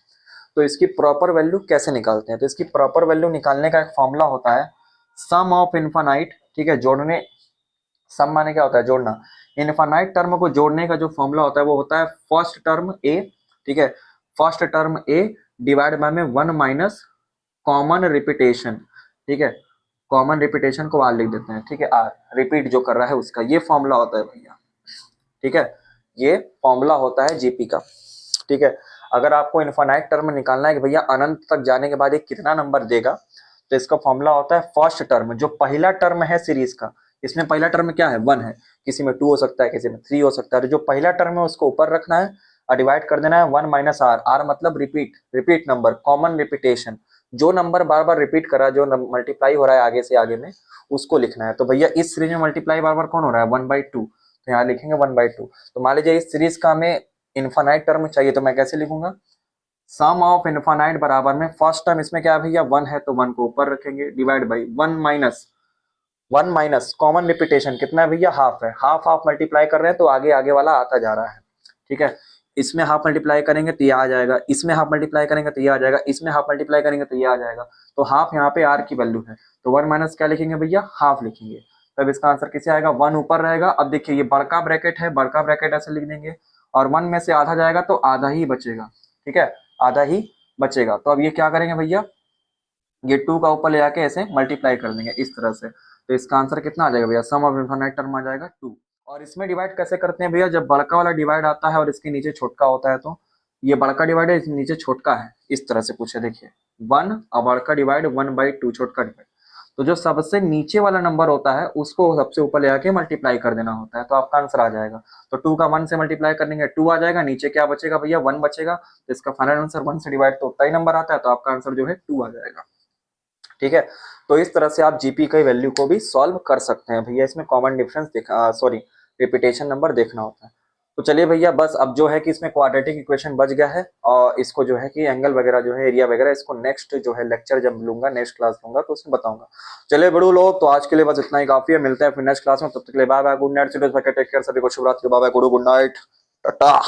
तो इसकी प्रॉपर वैल्यू कैसे निकालते हैं, तो इसकी प्रॉपर वैल्यू निकालने का एक फॉर्मूला होता है, सम ऑफ इनफाइनाइट, ठीक है, जोड़ने, सम माने क्या होता है, जोड़ना, इनफाइनाइट टर्म को जोड़ने का जो फॉर्मूला होता है वो होता है फर्स्ट टर्म ए, ठीक है, first term A divide by में 1 माइनस कॉमन रिपीटेशन, ठीक है, कॉमन रिपीटेशन को आर लिख देते हैं, ठीक है, आर रिपीट जो कर रहा है उसका, ये फॉर्मूला होता है भैया, ठीक है, ये फॉर्मूला होता है जीपी का, ठीक है। अगर आपको इनफाइनाइट टर्म निकालना है कि भैया अनंत तक जाने के बाद ये कितना नंबर देगा, तो इसका फॉर्मूला होता है फर्स्ट टर्म, जो पहला टर्म है सीरीज का, इसमें पहला टर्म क्या है, 1 है, किसी में 2 हो सकता है, किसी में 3 हो सकता है, तो जो पहला टर्म है उसको ऊपर रखना है और डिवाइड कर देना है 1 माइनस आर, आर मतलब repeat, repeat number, common repetition, जो नंबर बार बार रिपीट कर रहा है, जो मल्टीप्लाई हो रहा है आगे से आगे में, उसको लिखना है। तो भैया इस सीरीज में मल्टीप्लाई बार बार कौन हो रहा है, 1/2, तो यहाँ लिखेंगे 1/2। तो मान लीजिए इस सीरीज का हमें इनफाइनाइट टर्म चाहिए, तो मैं कैसे लिखूंगा, सम ऑफ इनफाइनाइट बराबर में फर्स्ट टर्म इसमें क्या है भैया, 1 है तो 1 को ऊपर रखेंगे, divide by 1 minus common repetition कितना है भैया, हाफ है, हाफ हाफ मल्टीप्लाई कर रहे हैं तो आगे आगे वाला आता जा रहा है, ठीक है। इसमें हाफ मल्टीप्लाई करेंगे तो ये आ जाएगा, इसमें हाफ मल्टीप्लाई करेंगे तो ये आ जाएगा, इसमें हाफ मल्टीप्लाई करेंगे तो ये आ जाएगा। तो हाफ यहाँ पे आर की वैल्यू है, तो 1 माइनस क्या लिखेंगे भैया, हाफ लिखेंगे। तब इसका आंसर कैसे आएगा, 1 ऊपर रहेगा। अब देखिए ये बड़का ब्रैकेट है, बड़का ब्रैकेट ऐसे लिख देंगे, और 1 में से आधा जाएगा तो आधा ही बचेगा, ठीक है, आधा ही बचेगा। तो अब ये क्या करेंगे भैया, ये 2 का ऊपर ले आके ऐसे मल्टीप्लाई कर देंगे इस तरह से। तो इसका आंसर कितना आ जाएगा भैया, सम ऑफ इनफाइनाइट टर्म आ जाएगा 2। और इसमें डिवाइड कैसे करते हैं भैया, जब बड़का वाला डिवाइड आता है और इसके नीचे छोटका होता है, तो ये बड़का डिवाइड है, इसके नीचे छोटका है, इस तरह से पूछे। देखिए 1 और बड़का डिवाइड 1/2 छोटका डिवाइड। तो जो सबसे नीचे वाला नंबर होता है उसको सबसे ऊपर ले आके मल्टीप्लाई कर देना होता है, तो आपका आंसर आ जाएगा। तो 2 का 1 से मल्टीप्लाई करेंगे 2 आ जाएगा, नीचे क्या बचेगा भैया, 1 बचेगा। तो इसका फाइनल आंसर 1 से डिवाइड तो उतना ही नंबर आता है, तो आपका आंसर जो है 2 आ जाएगा, ठीक है। तो इस तरह से आप जीपी की वैल्यू को भी सॉल्व कर सकते हैं भैया। इसमें common difference sorry repetition number देखना होता है। तो चलिए भैया, बस अब जो है कि इसमें क्वाड्रेटिक इक्वेशन बच गया है, और इसको जो है कि एंगल वगैरह जो है, एरिया वगैरह, इसको नेक्स्ट जो है लेक्चर जब लूंगा, नेक्स्ट क्लास लूंगा तो उसमें बताऊंगा। चलिए बड़ू लोग, तो आज के लिए बस इतना ही काफी है, मिलते हैं फिर नेक्स्ट क्लास में। तब तक के लिए bye bye, good night, take care, सभी को शुभ रात्रि, bye bye, good night, Tata.